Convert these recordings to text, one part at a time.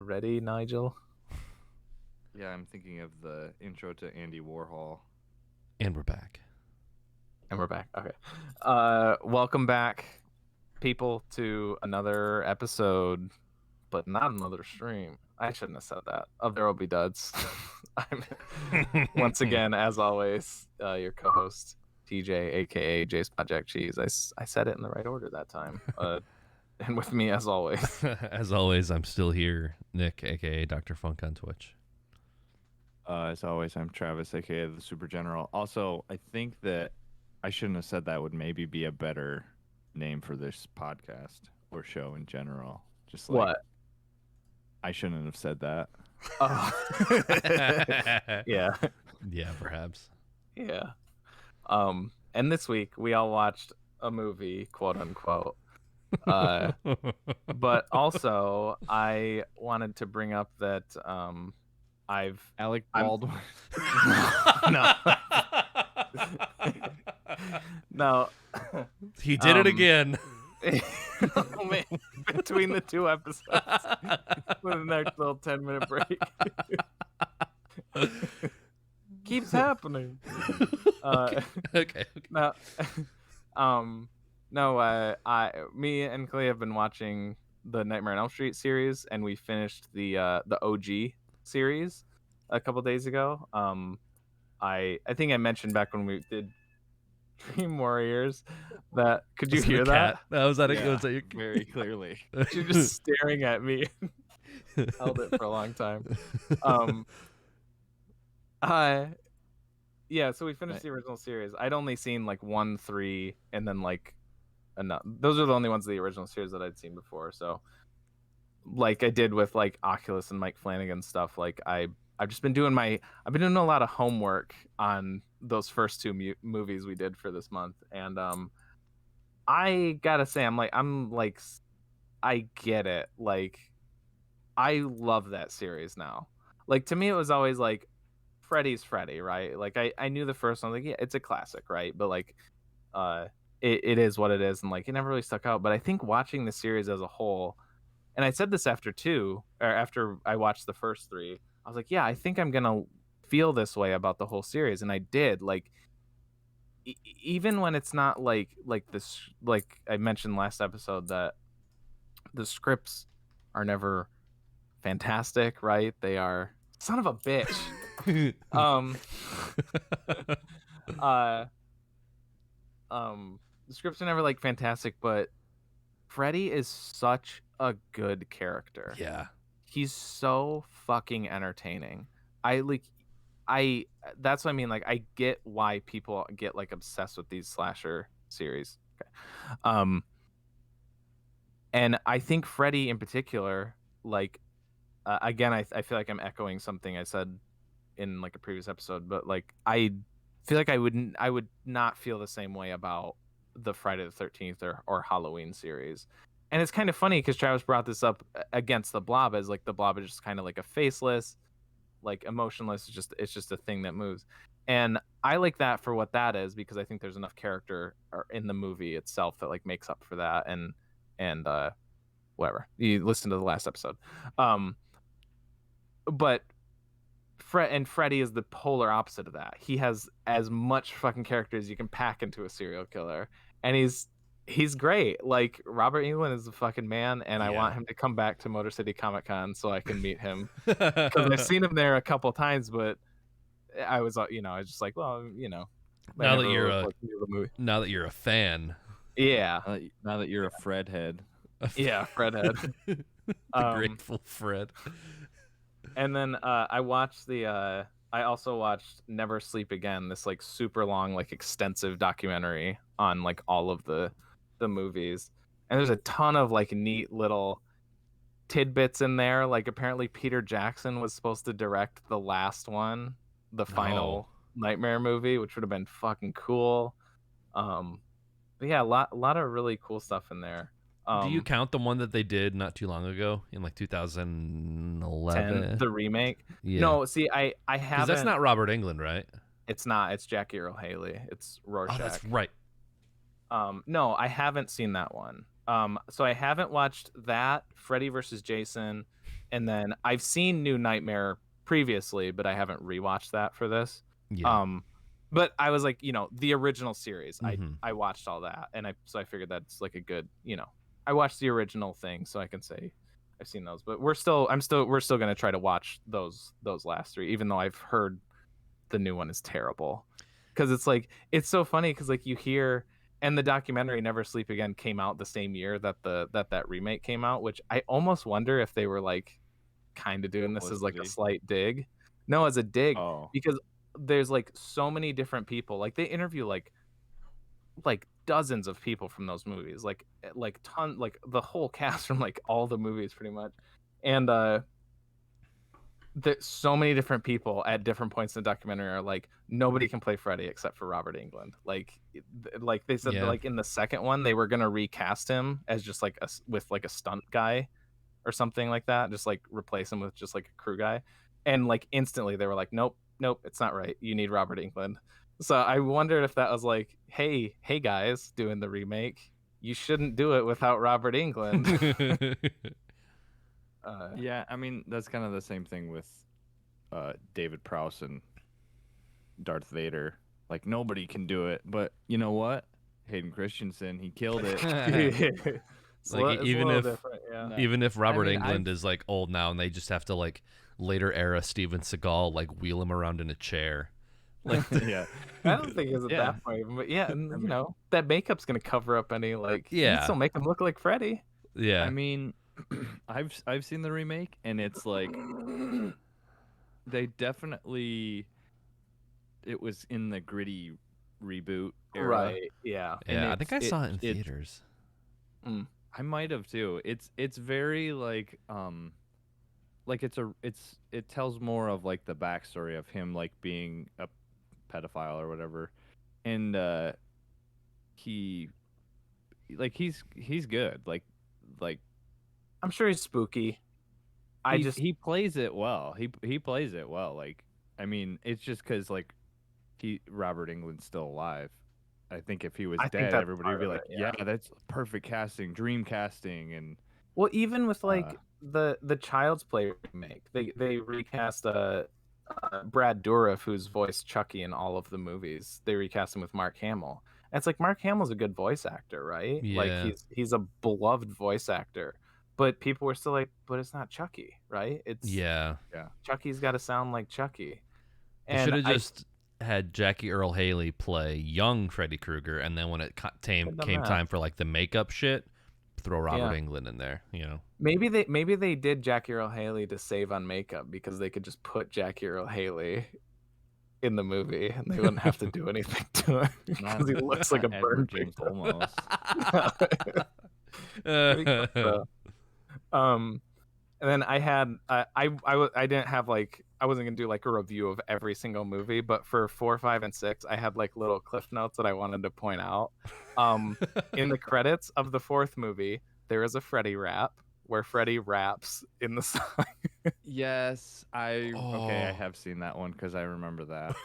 Ready, Nigel? Yeah, I'm thinking of the intro to Andy Warhol. And we're back. And we're back. Okay. Welcome back, people, to another episode, but not another stream. I shouldn't have said that. Of There Will Be Duds. I'm once again, as always, your co-host, TJ, aka Jace Project Cheese. I said it in the right order that time. And with me, as always. As always, I'm still here, Nick, aka Dr. Funk on Twitch. As always, I'm Travis, aka the Super General. Also, I think that I shouldn't have said that would maybe be a better name for this podcast or show in general. Just like What? I shouldn't have said that. Oh. Yeah. Yeah, perhaps. Yeah. And this week we all watched a movie, quote unquote. But also I wanted to bring up that Alec Baldwin. no. No. He did it again. Oh, man. Between the two episodes with a nice little 10-minute break. Keeps happening. Okay. No. Me and Clay have been watching the Nightmare on Elm Street series, and we finished the OG series a couple days ago. I think I mentioned back when we did Dream Warriors that could you hear that? Was that Yeah, very clearly. You're just staring at me. Held it for a long time. Yeah, so we finished the original series. I'd only seen like 1, 3, and then like enough. Those are the only ones of the original series that I'd seen before. So, like I did with like Oculus and Mike Flanagan stuff, like I've been doing a lot of homework on those first two movies we did for this month, and I gotta say I get it. Like, I love that series now. Like, to me, it was always like Freddy's Freddy, right? Like I knew the first one, like, yeah, it's a classic, right? But like it is what it is, and like it never really stuck out. But I think watching the series as a whole, and I said this after I watched the first 3, I was like, yeah, I think I'm gonna feel this way about the whole series, and I did. Like even when it's not like this, like I mentioned last episode, that the scripts are never fantastic, right? They are son of a bitch. The scripts are never like fantastic, but Freddy is such a good character. Yeah. He's so fucking entertaining. That's what I mean. Like, I get why people get like obsessed with these slasher series. Okay. And I think Freddy in particular, like, again, I feel like I'm echoing something I said in like a previous episode, but like I feel like I would not feel the same way about the Friday the 13th or Halloween series. And it's kind of funny because Travis brought this up against the Blob, as like the Blob is just kind of like a faceless, like emotionless. It's just a thing that moves, and I like that for what that is, because I think there's enough character in the movie itself that like makes up for that. And whatever, you listen to the last episode. But Freddy is the polar opposite of that. He has as much fucking character as you can pack into a serial killer, and he's great. Like, Robert Englund is the fucking man, and I want him to come back to Motor City Comic Con so I can meet him, because I've seen him there a couple times, but I was just like, well, now that you're a fan, yeah. Now that you're a Fred head. Yeah, Fred head. The Grateful Fred. And then I also watched Never Sleep Again, this like super long, like extensive documentary on like all of the movies. And there's a ton of like neat little tidbits in there. Like, apparently Peter Jackson was supposed to direct the last one, the final Nightmare movie, which would have been fucking cool. But yeah, a lot of really cool stuff in there. Do you count the one that they did not too long ago in like 2011? The remake? Yeah. No, see, I haven't. Because that's not Robert Englund, right? It's not. It's Jackie Earle Haley. It's Rorschach. Oh, that's right. No, I haven't seen that one. So I haven't watched that, Freddy vs. Jason, and then I've seen New Nightmare previously, but I haven't rewatched that for this. Yeah. But I was like, the original series. Mhm. I watched all that, and I figured that's like a good, I watched the original thing, so I can say I've seen those. But we're still gonna try to watch those last three, even though I've heard the new one is terrible. Because it's so funny because like you hear, and the documentary Never Sleep Again came out the same year that that remake came out, which I almost wonder if they were like kind of doing this as like a slight dig. No, as a dig, Oh. because there's like so many different people. Like they interview like dozens of people from those movies, like the whole cast from like all the movies pretty much, and that so many different people at different points in the documentary are like, nobody can play Freddy except for Robert Englund. Like they said that, like in the second one they were gonna recast him as just like with like a stunt guy or something like that, just like replace him with just like a crew guy, and like instantly they were like, nope, it's not right. You need Robert Englund. So I wondered if that was like, hey guys, doing the remake, you shouldn't do it without Robert Englund. Yeah, I mean that's kind of the same thing with David Prowse and Darth Vader. Like nobody can do it, but you know what? Hayden Christensen, he killed it. Like even if Robert I mean, Englund is like old now, and they just have to like later era Steven Seagal like wheel him around in a chair. Like yeah, I don't think it's at that point, but yeah, and that makeup's gonna cover up any like. You can still make him look like Freddy. Yeah, I mean, I've seen the remake, and it's like they definitely, it was in the gritty reboot era. Right. Yeah. Yeah, I think I saw it in theaters. I might have too. It's very like it tells more of like the backstory of him like being a pedophile or whatever, and he's good. Like I'm sure he's spooky. He plays it well. He plays it well. Like I mean, it's just because like Robert Englund's still alive. I think if he was dead, everybody would be like, yeah, that's perfect casting, dream casting, and well, even with like the Child's Play remake, they recast Brad Dourif, who's voiced Chucky in all of the movies. They recast him with Mark Hamill. And it's like Mark Hamill's a good voice actor, right? Yeah. Like he's a beloved voice actor. But people were still like, but it's not Chucky, right? It's Chucky's got to sound like Chucky. They should have just had Jackie Earle Haley play young Freddy Krueger, and then when it came time for like the makeup shit, throw Robert Englund in there. Maybe they did Jackie Earle Haley to save on makeup because they could just put Jackie Earle Haley in the movie and they wouldn't have to do anything to him because he looks like a burn victim almost. And then I had I didn't have like, I wasn't gonna do like a review of every single movie, but for 4, 5, and 6, I had like little cliff notes that I wanted to point out. In the credits of the 4th movie, there is a Freddy rap where Freddy raps in the song. Yes, I have seen that one because I remember that.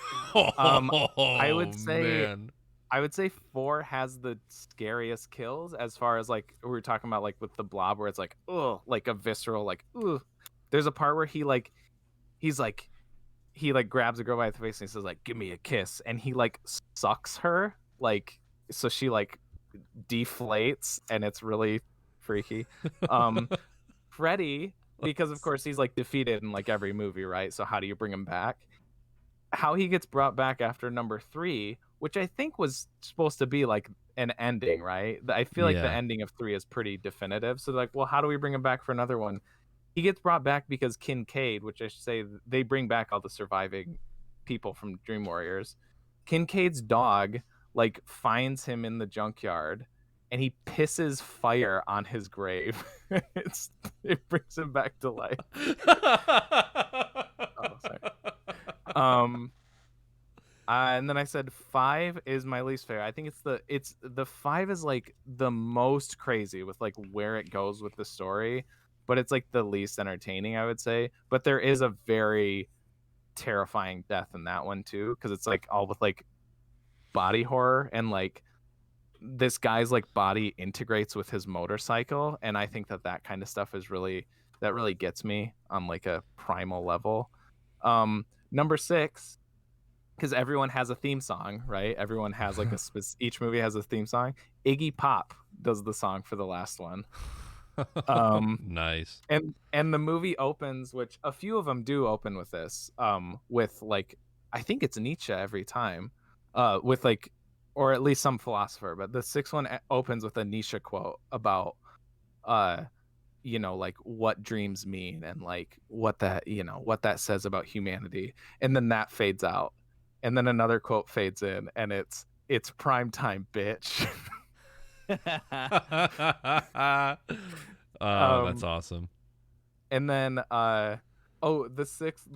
I would say 4 has the scariest kills as far as like we were talking about, like with the blob, where it's like, oh, like a visceral, like, ooh. There's a part where he grabs a girl by the face and he says like, give me a kiss, and he like sucks her, like, so she like deflates, and it's really freaky. Freddy, because of course he's like defeated in like every movie, right? So how do you bring him back? How he gets brought back after number 3, which I think was supposed to be like an ending, right? I feel like the ending of 3 is pretty definitive. So like, well, how do we bring him back for another one? He gets brought back because Kincaid, which I should say, they bring back all the surviving people from Dream Warriors. Kincaid's dog like finds him in the junkyard and he pisses fire on his grave. It brings him back to life. And then I said 5 is my least favorite. I think it's the 5 is like the most crazy with like where it goes with the story, but it's like the least entertaining, I would say. But there is a very terrifying death in that one too, because it's like all with like body horror, and like this guy's like body integrates with his motorcycle, and I think that kind of stuff is really that really gets me on like a primal level. Number 6, because everyone has a theme song, right? Everyone has like each movie has a theme song. Iggy Pop does the song for the last one. Nice. And the movie opens, which a few of them do open with this, with like, I think it's Nietzsche every time, with like, or at least some philosopher. But the 6th one opens with a Nietzsche quote about, like what dreams mean and like what that says about humanity, and then that fades out, and then another quote fades in, and it's prime time, bitch. That's awesome. And then the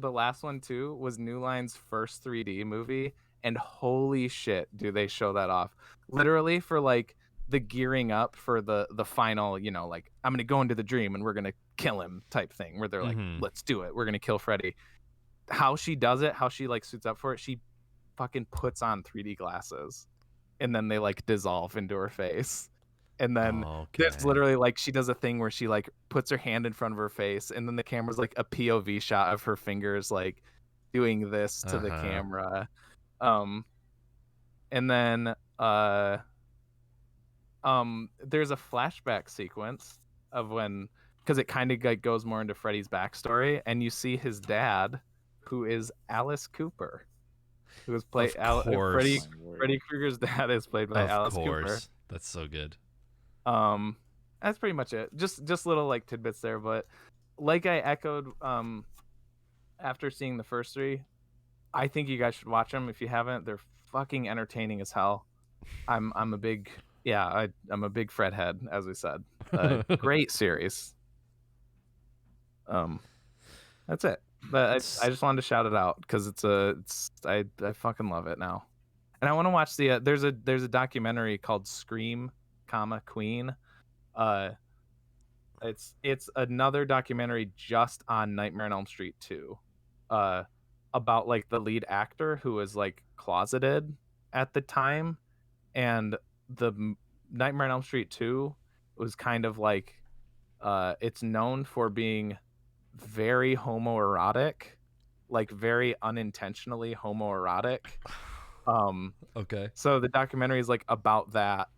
last one too was New Line's first 3D movie, and holy shit, do they show that off. Literally for like the gearing up for the final, like I'm gonna go into the dream and we're gonna kill him type thing, where they're like, let's do it, we're gonna kill Freddy. How she does it, how she like suits up for it, she fucking puts on 3D glasses, and then they like dissolve into her face. And then there's literally like she does a thing where she like puts her hand in front of her face, and then the camera's like a POV shot of her fingers like doing this to the camera. And then there's a flashback sequence of when, because it kind of like goes more into Freddy's backstory, and you see his dad, who is Alice Cooper, who is played Freddy Krueger's dad is played by Alice Cooper. That's so good. That's pretty much it. Just little like tidbits there, but like I echoed after seeing the first 3, I think you guys should watch them if you haven't. They're fucking entertaining as hell. I'm a big Fred head, as we said. Great series. That's it. But I just wanted to shout it out because I fucking love it now, and I want to watch there's a documentary called Scream, Queen. It's another documentary just on Nightmare on Elm Street 2, about like the lead actor who was like closeted at the time, and the Nightmare on Elm Street 2 was kind of like, it's known for being very homoerotic, like very unintentionally homoerotic. Okay. So the documentary is like about that,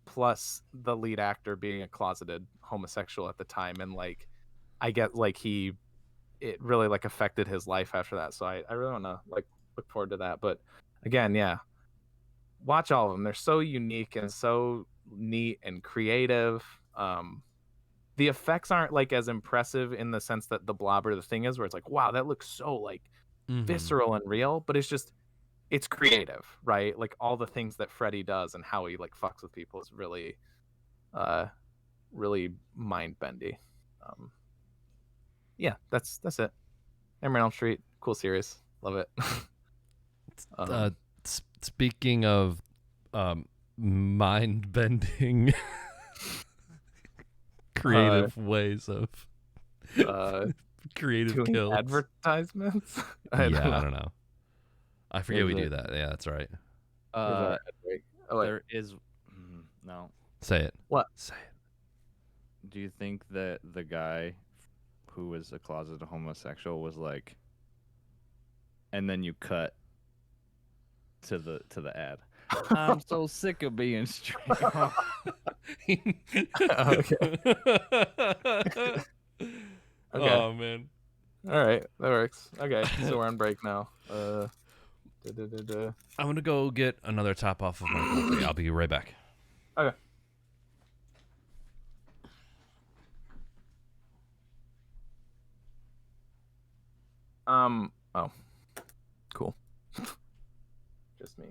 plus the lead actor being a closeted homosexual at the time, and like I get like it really like affected his life after that. So I really want to like look forward to that. But again, yeah, watch all of them. They're so unique and so neat and creative. The effects aren't like as impressive in the sense that the Blob or the Thing is, where it's like, wow, that looks so like visceral and real, but it's creative, right? Like all the things that Freddy does and how he like fucks with people is really really mind bendy. Yeah, that's it. Nightmare on Elm Street, cool series, love it. Speaking of mind bending creative ways of creative kills, advertisements. I don't know. I forget we do that. Yeah, that's right. There is no. Say it. What? Say it. Do you think that the guy who was a closeted homosexual was like, and then you cut to the ad? I'm so sick of being straight. Okay. Okay. Oh man. All right, that works. Okay, so we're on break now. I'm gonna go get another top off of my poultry. I'll be right back. Okay. Oh, cool. Just me.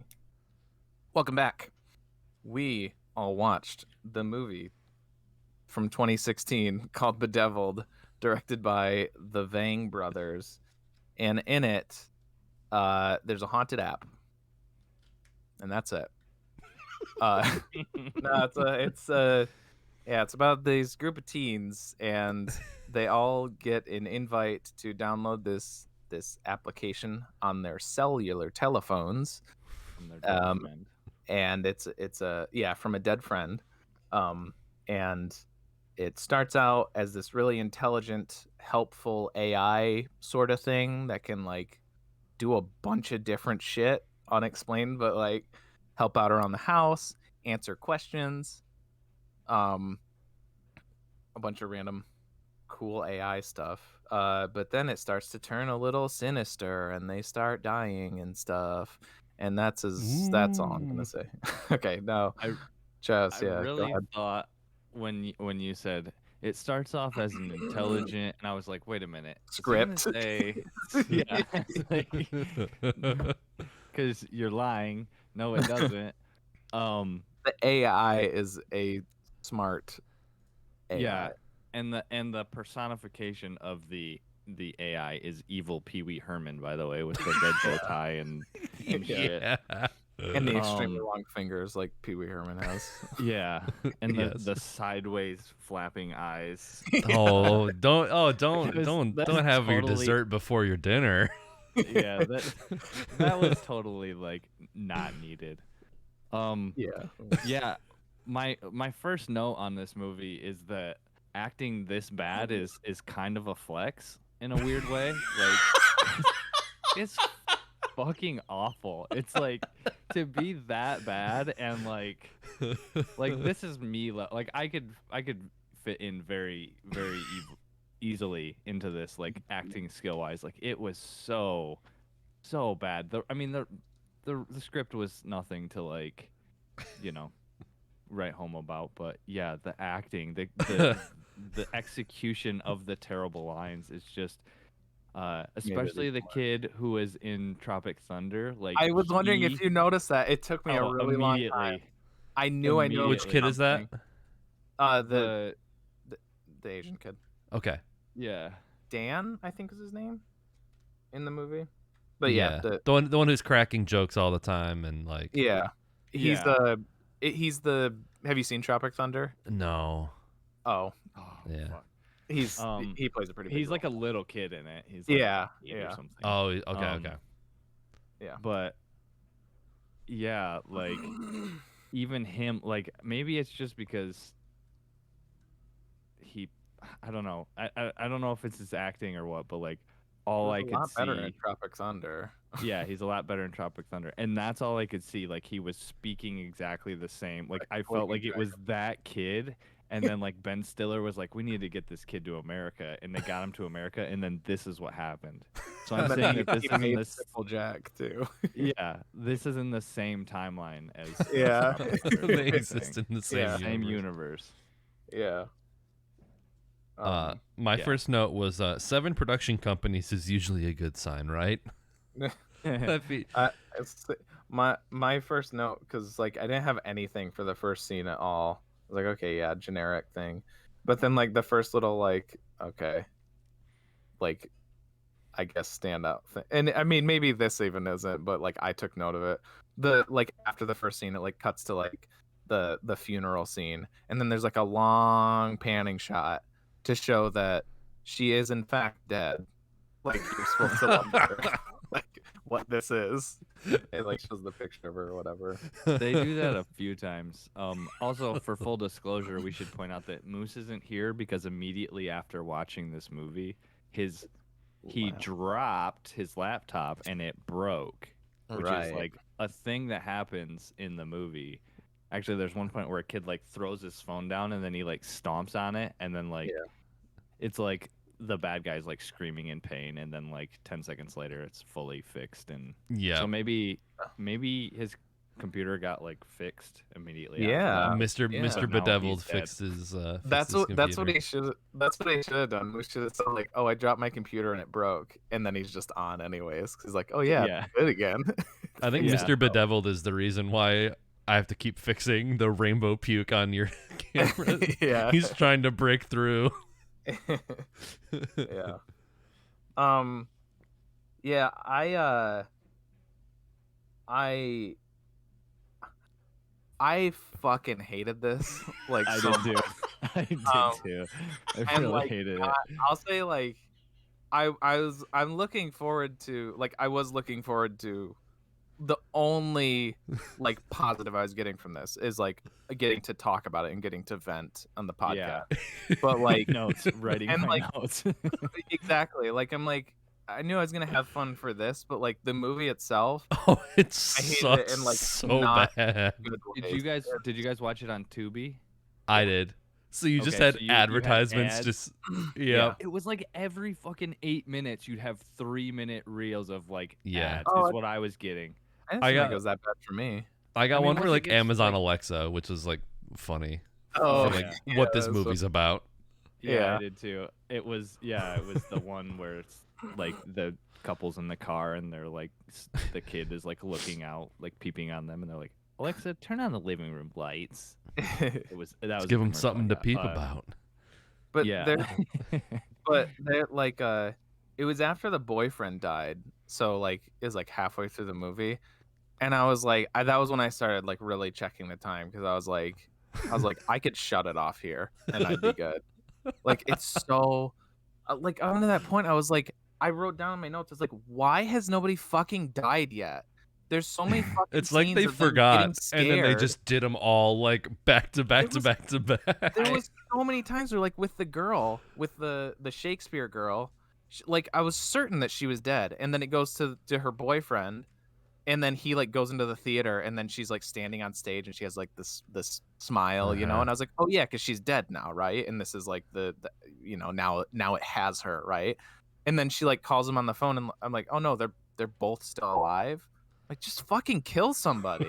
Welcome back. We all watched the movie from 2016 called Bedeviled, directed by the Vang brothers, and in it, there's a haunted app, and that's it. No, it's about this group of teens, and they all get an invite to download this application on their cellular telephones, From their dead friend. and it's from a dead friend, and it starts out as this really intelligent, helpful AI sort of thing that can like do a bunch of different shit unexplained, but like help out around the house, answer questions, um, a bunch of random cool AI stuff. But then it starts to turn a little sinister, and they start dying and stuff. And that's all I'm gonna say. Okay, no, I Chess, yeah, go really ahead. thought when you said it starts off as an intelligent, and I was like, wait a minute, is he gonna Script. say, yeah, because you're lying. No, it doesn't. The AI is a smart AI. Yeah, and the personification of the AI is evil Pee Wee Herman, by the way, with the red bow tie and shit. Yeah. And the extremely long fingers like Pee Wee Herman has. Yeah, and Yes. the sideways flapping eyes. Oh, don't Because that's have your totally- dessert before your dinner. Yeah, that was totally like not needed. Yeah. Yeah, my first note on this movie is that acting this bad is kind of a flex in a weird way. Like it's fucking awful. It's like to be that bad and like this is me. Like I could fit in very easily into this like acting skill wise. Like it was so bad. The script was nothing to like, you know, write home about, but yeah, the acting, the execution of the terrible lines is just especially the kid who was in Tropic Thunder. Like I was wondering if you noticed that. It took me a really long time. I knew I knew. Which kid is that? The Asian kid. Okay. Yeah. Dan, I think is his name in the movie. But yeah, the one who's cracking jokes all the time and like he's the have you seen Tropic Thunder? No. Oh Yeah. Fuck. He's he plays a pretty big he's like a role. little kid in it. He's like Yeah. or something. Oh, okay. Yeah. But yeah, like even him, like maybe it's just because I don't know. I don't know if it's his acting or what, but like all I could see. A lot better in Tropic Thunder. Yeah, he's a lot better in Tropic Thunder, and that's all I could see. Like he was speaking exactly the same. Like I felt like it was that kid, and then like Ben Stiller was like, "We need to get this kid to America," and they got him to America, and then this is what happened. So I'm saying that this is in this Simple Jack too. yeah, this is in the same timeline as Yeah. Tropic Thunder, They I exist think. in the same Same universe. universe. Yeah. My first note was 7 production companies is usually a good sign, right? My first note, because like I didn't have anything for the first scene at all. I was like, okay, yeah, generic thing. But then like the first little like, okay, like I guess standout thing. And I mean maybe this even isn't, but like I took note of it. The like after the first scene, it like cuts to like the funeral scene, and then there's like a long panning shot to show that she is in fact dead. Like you're supposed to wonder like what this is. It like shows the picture of her or whatever. They do that a few times. Also, for full disclosure, we should point out that Moose isn't here because immediately after watching this movie, he dropped his laptop and it broke, which is like a thing that happens in the movie. Actually, there's one point where a kid like throws his phone down and then he like stomps on it, and then like it's like the bad guy's like screaming in pain, and then like 10 seconds later it's fully fixed. And so maybe his computer got like fixed immediately. Yeah, Mr. Bedeviled fixed his that's what he should have done. We should have said like, oh, I dropped my computer and it broke, and then he's just on anyways. He's like, oh yeah. Good again. I think Mr. Bedeviled is the reason why I have to keep fixing the rainbow puke on your camera. Yeah, he's trying to break through. Yeah. Yeah, I fucking hated this. Like I so did too. much. I did too. I really like, hated it. I'll say like I'm looking forward to like I was looking forward to the only like positive I was getting from this is like getting to talk about it and getting to vent on the podcast. Yeah. But like Notes, writing and my like notes. exactly, like I'm like I knew I was gonna have fun for this, but like the movie itself, Oh, it I hated sucks it in like so not bad. good Did ways. you guys watch it on Tubi? I did. So you just Okay, had so you had advertisements ads? just Yeah. It was like every fucking 8 minutes you'd have 3-minute reels of like Yeah. ads. Oh, Is what I was getting. I didn't I think got- it was that bad for me. I got I mean, one for once it like gets, Amazon like- Alexa, which was like funny. Oh, for, like yeah. what this that was so- movie's about. Yeah, Yeah. I did too. It was the one where it's like the couples in the car and they're like the kid is like looking out, like peeping on them, and they're like, Alexa, turn on the living room lights. That was Let's the give them commercial I something to got. peep about. but Yeah. they're like it was after the boyfriend died, so like it was like halfway through the movie, and I was like that was when I started like really checking the time, because I was like I could shut it off here and I'd be good. Like it's so like up to that point I was like, I wrote down in my notes, it's like, why has nobody fucking died yet? There's so many fucking It's like scenes they of them forgot, getting and then they scared. just did them all like back to back to was- back to back. There was so many times where, like, with the girl, with the Shakespeare girl, like I was certain that she was dead, and then it goes to her boyfriend, and then he like goes into the theater, and then she's like standing on stage, and she has like this smile, you know, Uh-huh. and I was like, oh yeah, because she's dead now, right? And this is like the you know, now it has her, right? And then she like calls him on the phone, and I'm like, oh no, they're both still alive. Like, just fucking kill somebody.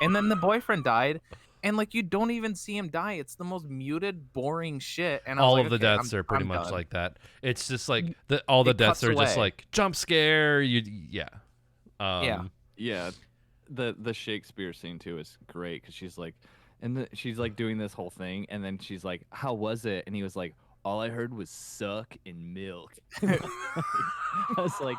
And then the boyfriend died, and like you don't even see him die. It's the most muted, boring shit. And I was All like, of the okay, deaths are pretty I'm much done. like that. It's just like all the it deaths cuts are just away. like jump scare. Yeah. Yeah. Yeah, the Shakespeare scene too is great because she's like, she's like doing this whole thing, and then she's like, "How was it?" And he was like, "All I heard was suck and milk." I was like,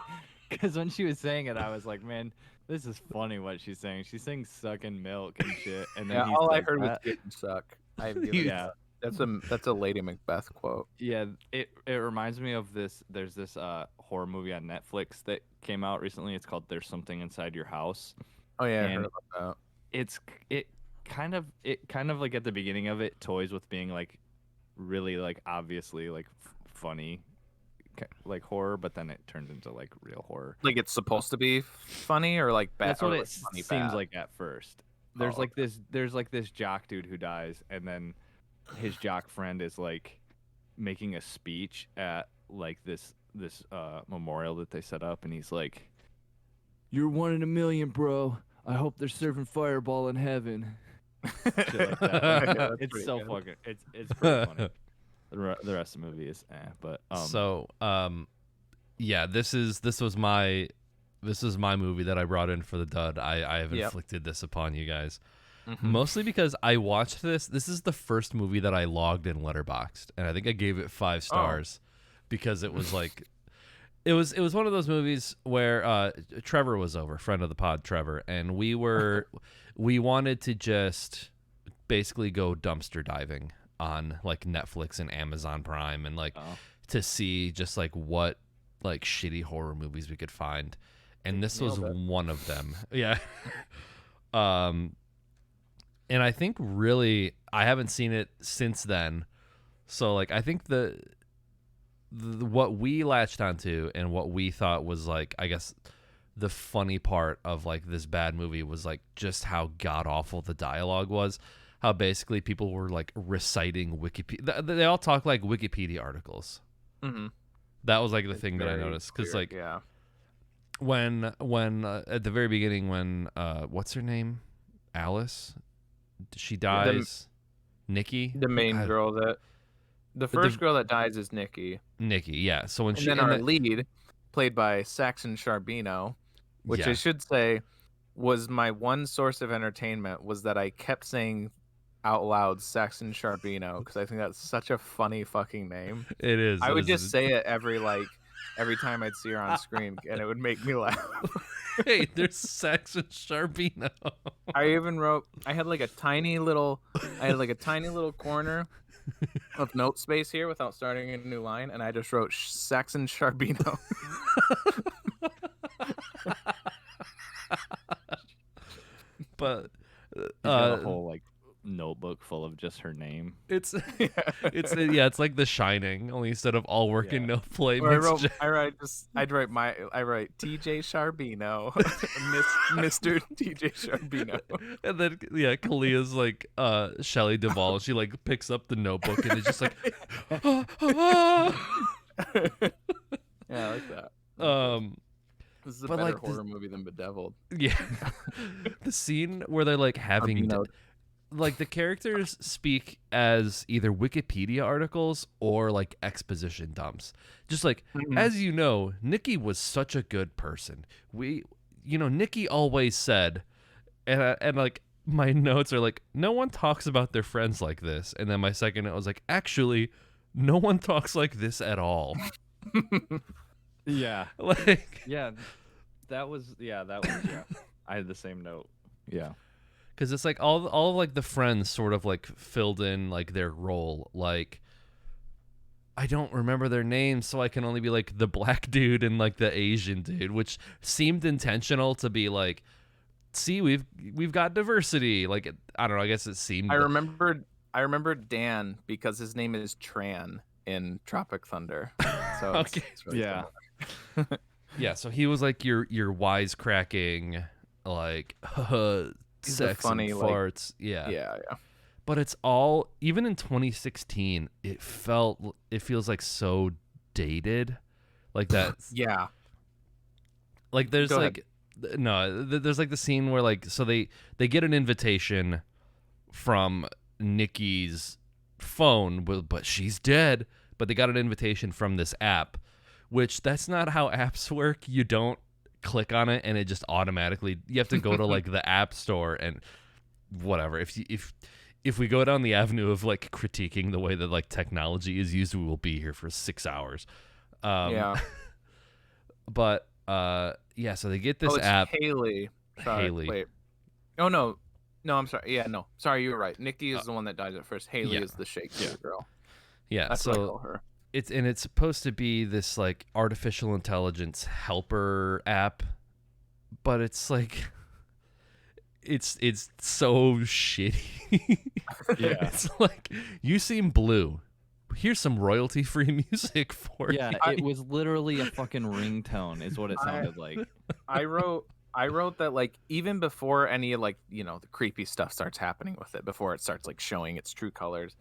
because when she was saying it, I was like, man, this is funny what she's saying. She's saying suck and milk and shit, and then Yeah, he all I says heard was that. "Get and suck." I give Yeah. that's a Lady Macbeth quote. Yeah, it reminds me of this. There's this horror movie on Netflix that came out recently. It's called "There's Something Inside Your House." Oh yeah, I And heard about it kind of like at the beginning of it toys with being like really like obviously like funny like horror, but then it turns into like real horror. that. Like it's supposed to be funny or like bad. That's what or, it like, funny seems bad? like at first. There's Oh, like this jock dude who dies, and then his jock friend is like making a speech at like this memorial that they set up, and he's like, "You're one in a million, bro. I hope they're serving Fireball in heaven." Shit like that. Like, Yeah, that's it's pretty so good. fucking it's pretty funny. The rest of the movie is but So yeah, this was my movie that I brought in for the dud. I have Yep. inflicted this upon you guys. Mhm. Mostly because I watched this. This is the first movie that I logged in Letterboxd, and I think I gave it 5 stars because it was like, it was one of those movies where Trevor was over, friend of the pod, Trevor, and we wanted to just basically go dumpster diving on like Netflix and Amazon Prime, and like to see just like what like shitty horror movies we could find, and this was Nailed it. one of them. Yeah. And I think really I haven't seen it since then. So like I think the what we latched onto and what we thought was like, I guess the funny part of like this bad movie was like just how god awful the dialogue was. How basically people were like reciting Wikipedia. They all talk like Wikipedia articles. Mhm. That was like the It's thing that I very noticed because weird, like yeah. when at the very beginning when what's her name, Alice, she dies. Nikki, The main God, girl that the first girl that dies is Nikki. Nikki, yeah. So when And she then and our the- lead, played by Saxon Sharbino, which I yeah. should say was my one source of entertainment, was that I kept saying out loud Saxon Sharbino because I think that's such a funny fucking name. It is. I it would is- just say it every time I'd see her on screen, and it would make me laugh. Hey, there's Saxon Sharbino. I even wrote. I had like a tiny little corner of note space here without starting a new line, and I just wrote Saxon Sharbino. just her name. It's it's like The Shining, only instead of all work and no play. Or Miss I write TJ Sharbino, Mr. TJ Sharbino, and then Kalia's like Shelley Duvall. She like picks up the notebook and is just like, Yeah, I like that. This is a but, better like, horror movie than Bedeviled. yeah. The scene where they're like having Sharbino. like the characters speak as either Wikipedia articles or like exposition dumps. Just like, as you know, Nikki was such a good person. Nikki always said, and like my notes are like, no one talks about their friends like this. And then my second note was like, actually, no one talks like this at all. Yeah. Like, that was I had the same note. Yeah. because it's like all of like the friends sort of like filled in like their role. Like, I don't remember their names, so I can only be like the black dude and like the Asian dude, which seemed intentional to be like, see, we've got diversity. Like, I don't know. I guess it seemed. I remember Dan because his name is Tran in Tropic Thunder. So Okay. it's really Yeah. similar. Yeah, so he was like your wisecracking, like He's the sex funny, and like- farts. Yeah. Yeah. But it's all, even in 2016, it feels like so dated, like that. Yeah. Like there's Go like there's like the scene where like, so they get an invitation from Nikki's phone, but she's dead. But they got an invitation from this app, which that's not how apps work. You don't click on it and it just automatically, you have to go to like the app store and whatever. If we go down the avenue of like critiquing the way that like technology is used, we will be here for 6 hours. Yeah. But yeah, so they get this it's app. Haley. Sorry, Haley. Wait. Oh no, I'm sorry. Yeah, no, sorry, you were right. Nikki is the one that dies at first. Haley is the Shakespeare girl. Yeah, That's what I so call her. it's supposed to be this like artificial intelligence helper app, but it's like it's so shitty. Yeah. It's like, you seem blue. Here's some royalty-free music for you. Yeah, it was literally a fucking ringtone is what it sounded like. I wrote that like even before any like the creepy stuff starts happening with it, before it starts like showing its true colors,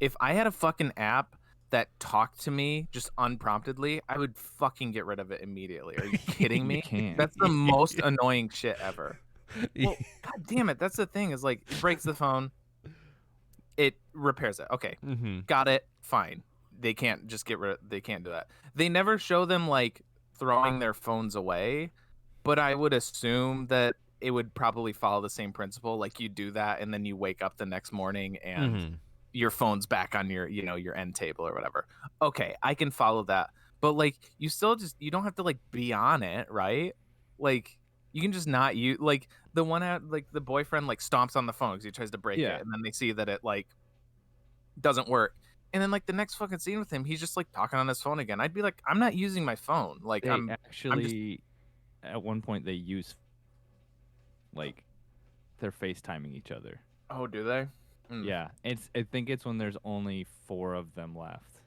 if I had a fucking app that talked to me just unpromptedly, I would fucking get rid of it immediately. Are you kidding me? You can't. That's the most annoying shit ever. Well, god damn it, that's the thing, is like it breaks the phone, it repairs it. Okay, got it, fine. They can't just they can't do that. They never show them like throwing their phones away, but I would assume that it would probably follow the same principle. Like you do that and then you wake up the next morning and your phone's back on your your end table or whatever. Okay, I can follow that. But like you still you don't have to like be on it, right? Like you can just not use, like the one out, like the boyfriend like stomps on the phone because he tries to break it, and then they see that it like doesn't work, and then like the next fucking scene with him, he's just like talking on his phone again. I'd be like, I'm not using my phone. Like I'm at one point they use like they're FaceTiming each other. Oh, do they? Yeah, I think it's when there's only 4 of them left.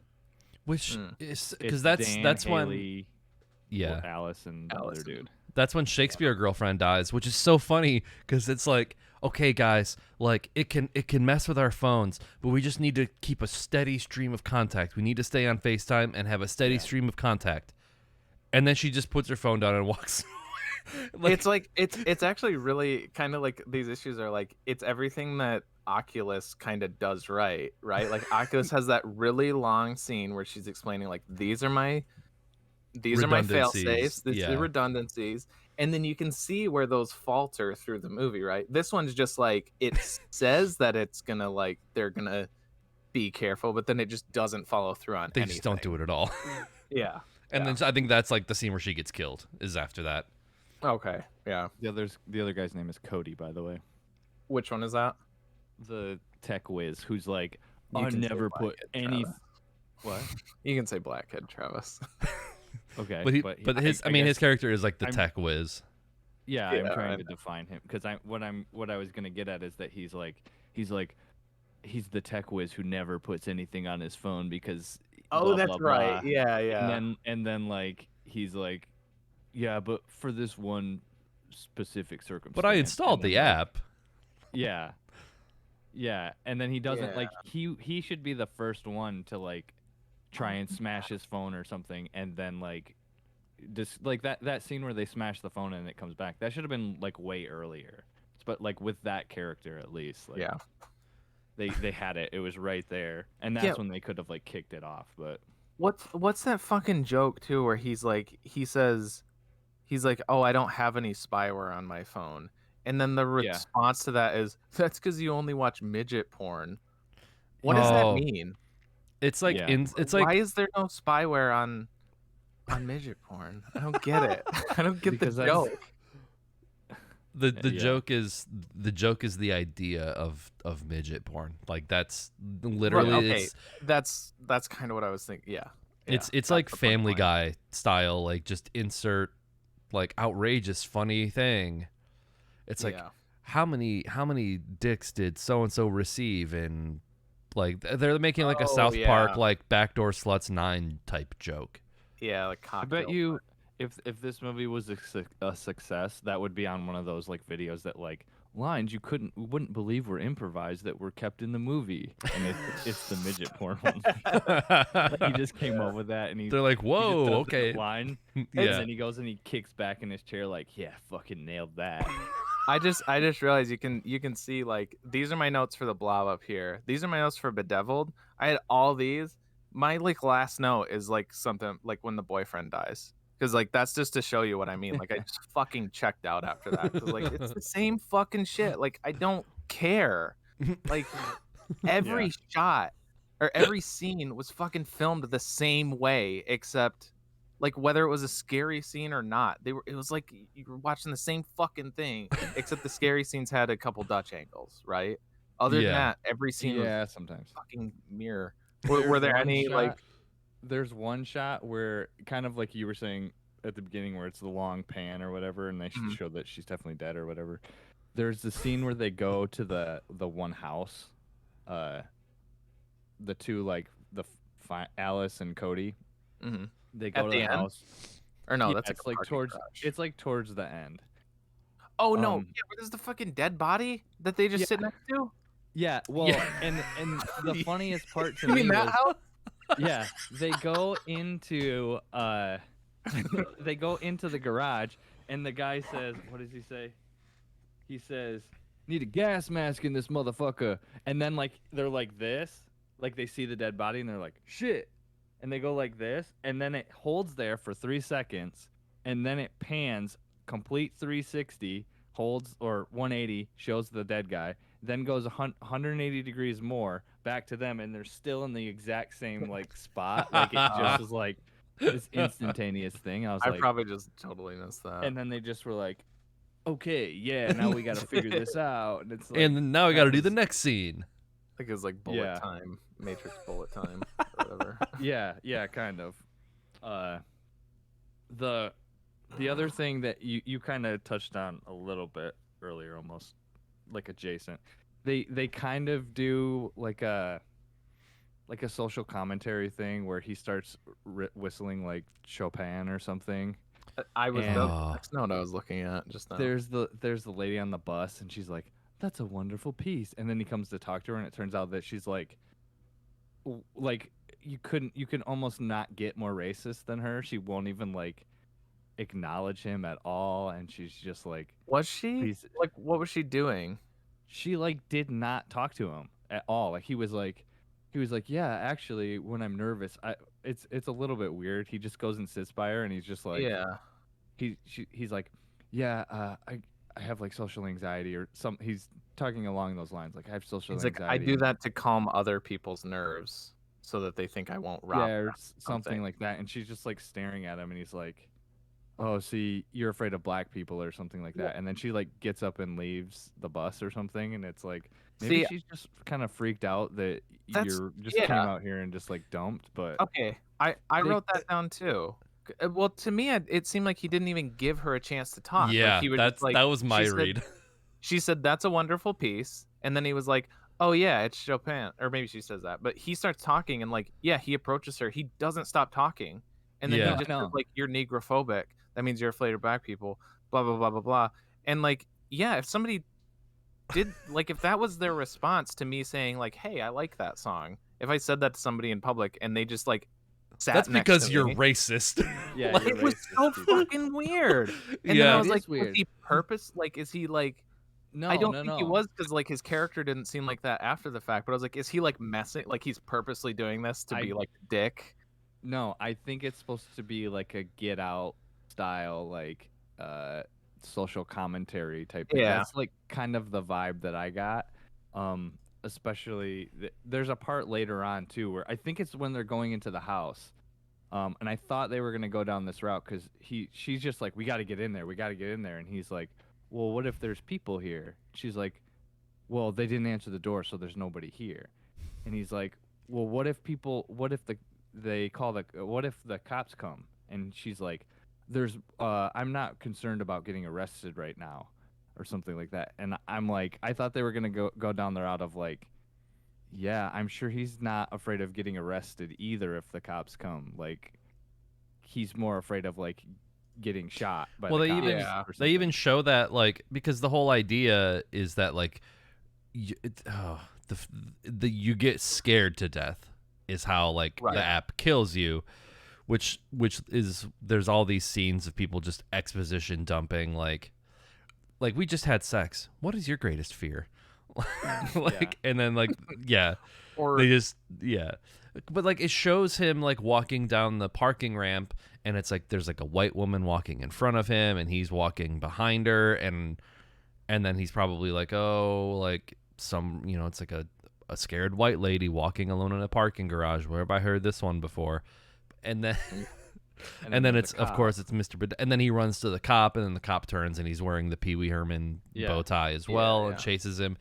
Which is because It's Dan, that's Haley, when Alice and the other dude. That's when Shakespeare girlfriend dies, which is so funny because it's like, okay, guys, like it can mess with our phones, but we just need to keep a steady stream of contact. We need to stay on FaceTime and have a steady stream of contact. And then she just puts her phone down and walks. It's actually really kind of like these issues are like, it's everything that Oculus kind of does right? Like Oculus has that really long scene where she's explaining like, these are my fail safes, these are redundancies, and then you can see where those falter through the movie, right? This one's just like, it says that it's gonna like, they're gonna be careful, but then it just doesn't follow through on anything. Just don't do it at all. Yeah. And then I think that's like the scene where she gets killed is after that. Okay. Yeah. The other guy's name is Cody, by the way. Which one is that? The tech whiz who's like, You I can say never put Blackhead, any. Travis. What? You can say Blackhead, Travis. Okay, but his character is like the tech whiz. Yeah, I'm trying to define him because what I was gonna get at is that he's like, he's the tech whiz who never puts anything on his phone because Oh, blah, that's blah, right. blah. Yeah, yeah. And then like he's like, yeah, but for this one specific circumstance. But I installed and the then, like, app. yeah. Yeah, and then he doesn't Yeah. like he should be the first one to like try and smash his phone or something, and then like just like that scene where they smash the phone and it comes back. That should have been like way earlier. But like with that character at least, like Yeah. they had it. It was right there, and that's when they could have like kicked it off. But What's that fucking joke too where he's like oh, I don't have any spyware on my phone. And then the Yeah. response to that is, that's because you only watch midget porn. What does that Oh. mean? It's like Yeah. it's Why like is there no spyware on midget porn? I don't get it. I don't get Because the that's- joke. the Yeah. joke is the idea of midget porn. Like that's literally okay. That's kind of what I was thinking. Yeah. it's that's like the funny Family point. Guy style, like just insert like outrageous funny thing. It's like Yeah. how many dicks did so and so receive, and like they're making like a Oh, South Park yeah. like Backdoor Sluts 9 type joke. Yeah, like I cocktail. bet you if this movie was a success, that would be on one of those like videos that like lines you wouldn't believe were improvised that were kept in the movie, and it's the midget porn one. He just came up with that, and They're like, he just whoa, does that okay, line, and yeah. then he goes and he kicks back in his chair like, yeah, fucking nailed that. I just realized you can see like these are my notes for the blob up here. These are my notes for Bedeviled. I had all these. My like last note is like something like when the boyfriend dies. Because like that's just to show you what I mean. Like I just fucking checked out after that. 'Cause, like it's the same fucking shit. Like I don't care. Like every shot or every scene was fucking filmed the same way, except like whether it was a scary scene or not. It was like you were watching the same fucking thing, except the scary scenes had a couple Dutch angles, right? Other than Yeah. that, every scene was Yeah, sometimes. fucking mirror. Were there one any shot- like There's one shot where, kind of like you were saying at the beginning, where it's the long pan or whatever, and they Mhm. show that she's definitely dead or whatever. There's the scene where they go to the one house, the two like Alice and Cody. Mhm. They go At to the the end? house. or no? Yeah, That's like it's a like parking towards garage. it's like towards the end. Oh no! um, Yeah, where there's the fucking dead body that they just Yeah. sit next to. Yeah, well, and the funniest part to You me mean that was, house? yeah, they go into the garage, and the guy says, what does he say? He says, need a gas mask in this motherfucker. And then like they're like this, like they see the dead body and they're like, shit. And they go like this, and then it holds there for 3 seconds, and then it pans complete 360, holds or 180, shows the dead guy, then goes 180 degrees more back to them, and they're still in the exact same like spot. Like it just was like this instantaneous thing. I was I like, probably just totally missed that. and then they just were like, okay, yeah, now we got to figure this out. And it's like, And then now we that got to do the was- next scene. I think it was like bullet Yeah. time, Matrix bullet time, or whatever. yeah, kind of. The other thing that you kind of touched on a little bit earlier, almost like adjacent. They kind of do like a social commentary thing where he starts whistling like Chopin or something. I was And- the next note I was looking at just now. There's the lady on the bus, and she's like, "That's a wonderful piece." And then he comes to talk to her, and it turns out that she's like you can almost not get more racist than her. She won't even like acknowledge him at all, and she's just like, Was she Please- like? What was she doing? she like did not talk to him at all. Like he was like, yeah, actually, when I'm nervous, it's a little bit weird. He just goes and sits by her, and he's just like, Yeah. he's like, yeah, I have like social anxiety or some. He's talking along those lines, like I have social He's like, anxiety. I do that to calm other people's nerves so that they think I won't rob. yeah, or them, something like that. And she's just like staring at him, and he's like, oh, see, you're afraid of black people or something like that. And then she like gets up and leaves the bus or something, and it's like maybe See, she's just kind of freaked out that That's- you're just came yeah. out here and just like dumped. But Okay, I They- wrote that down too. Well, to me, it seemed like he didn't even give her a chance to talk. Like, Yeah, he was just like, that was my she said- read. She said, "That's a wonderful piece," and then he was like, oh yeah, it's Chopin, or maybe she says that, but he starts talking and like, yeah, he approaches her, he doesn't stop talking, and then he Yeah. just No, I says, know. like, you're negrophobic, that means you're afraid of black people, blah blah blah blah blah, and like, yeah, if somebody did, like, if that was their response to me saying like, hey, I like that song, if I said that to somebody in public and they just like sat That's next because to you're me, racist. Yeah, like, you're it was racist, so stupid. fucking weird. And then I Yeah. was It like, is was weird. he purpose? Like, is he like? I No, don't no, think he no. was because like his character didn't seem like that after the fact. But I was like, is he like messing? Like he's purposely doing this to be I like a dick? No, I think it's supposed to be like a Get Out style, like social commentary type thing. Yeah. That's like kind of the vibe that I got. Especially there's a part later on too where I think it's when they're going into the house. And I thought they were gonna go down this route because she's just like, we got to get in there, we got to get in there, and he's like, well, what if there's people here? She's like, well, they didn't answer the door, so there's nobody here. And he's like, well, what if what if the cops come? And she's like, I'm not concerned about getting arrested right now, or something like that. And I'm like, I thought they were gonna go down the route of like, yeah, I'm sure he's not afraid of getting arrested either if the cops come. Like, he's more afraid of like getting shot by Well, the they cops. even Yeah. or they even something. show that like because the whole idea is that like you get scared to death is how like Right. the app kills you, which is there's all these scenes of people just exposition dumping like we just had sex. What is your greatest fear? Like and then like yeah. Or They just but like it shows him like walking down the parking ramp and it's like there's like a white woman walking in front of him and he's walking behind her and then he's probably like, oh, like some it's like a scared white lady walking alone in a parking garage. Where have I heard this one before? And then and then there's it's the of cop. course it's and then he runs to the cop and then the cop turns and he's wearing the Pee Wee Herman bow tie as well and chases him.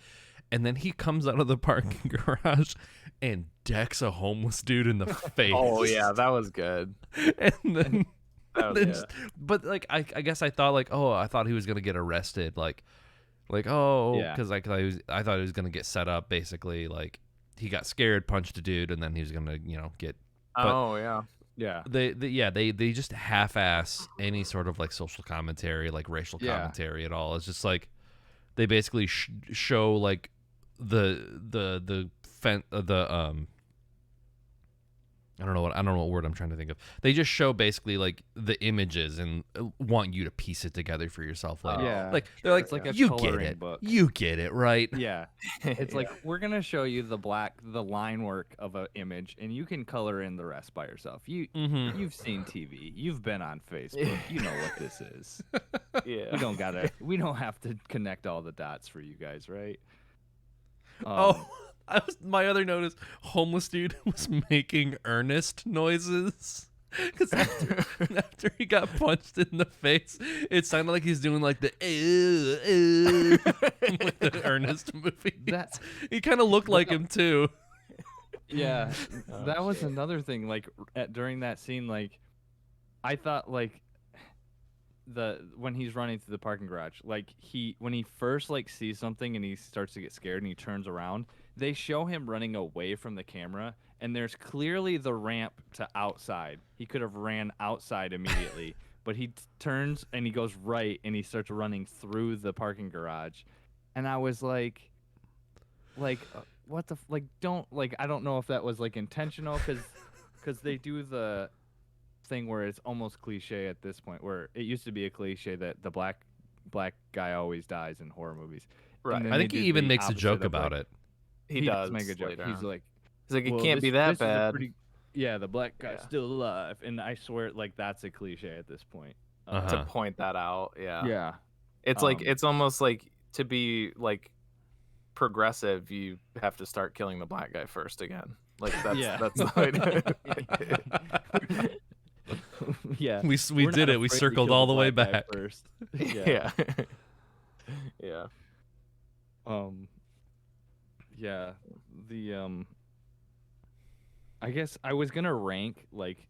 And then he comes out of the parking garage and decks a homeless dude in the face. oh yeah, that was good. And then, That was then good. but like I guess I thought like, oh, I thought he was gonna get arrested, like oh, Yeah. because I thought he was gonna get set up basically, like he got scared, punched a dude, and then he was gonna get. But Oh yeah. Yeah. They just half-ass any sort of like social commentary, like racial Yeah. commentary at all. It's just like they basically show like the I don't know what word I'm trying to think of. They just show basically like the images and want you to piece it together for yourself later. Yeah. Like they're like, It's like a you get coloring it, book. you get it, right? Yeah. It's like, we're going to show you the line work of an image, and you can color in the rest by yourself. Mm-hmm. You've seen TV. You've been on Facebook. You know what this is. Yeah. We don't have to connect all the dots for you guys, right? Oh, my other note is homeless dude was making earnest noises. Because after he got punched in the face, it sounded like he's doing like the with the Ernest movie. He kind of looked like him too. Yeah, Oh, that was shit. another thing. Like during that scene, like I thought, like when he's running through the parking garage, like when he first like sees something and he starts to get scared and he turns around, they show him running away from the camera, and there's clearly the ramp to outside. He could have ran outside immediately, but he turns and he goes right and he starts running through the parking garage, and I was like, what the don't I don't know if that was like intentional because they do the thing where it's almost cliche at this point, where it used to be a cliche that the black guy always dies in horror movies. Right. And then I they think he do even the makes a opposite joke of, about like, it. He does make a joke. later He's on. like, He's like, it well, can't be that this is a bad. yeah, the black guy's Yeah. still alive, and I swear, like that's a cliche at this point. Uh-huh. To point that out. Yeah. Yeah, It's like Um, it's almost like to be like progressive, you have to start killing the black guy first again. Like that's Yeah. that's the idea. yeah. We We're did not it. We afraid to circled kill all the way black guy back. first. Yeah. Yeah. Yeah, the I guess I was gonna rank like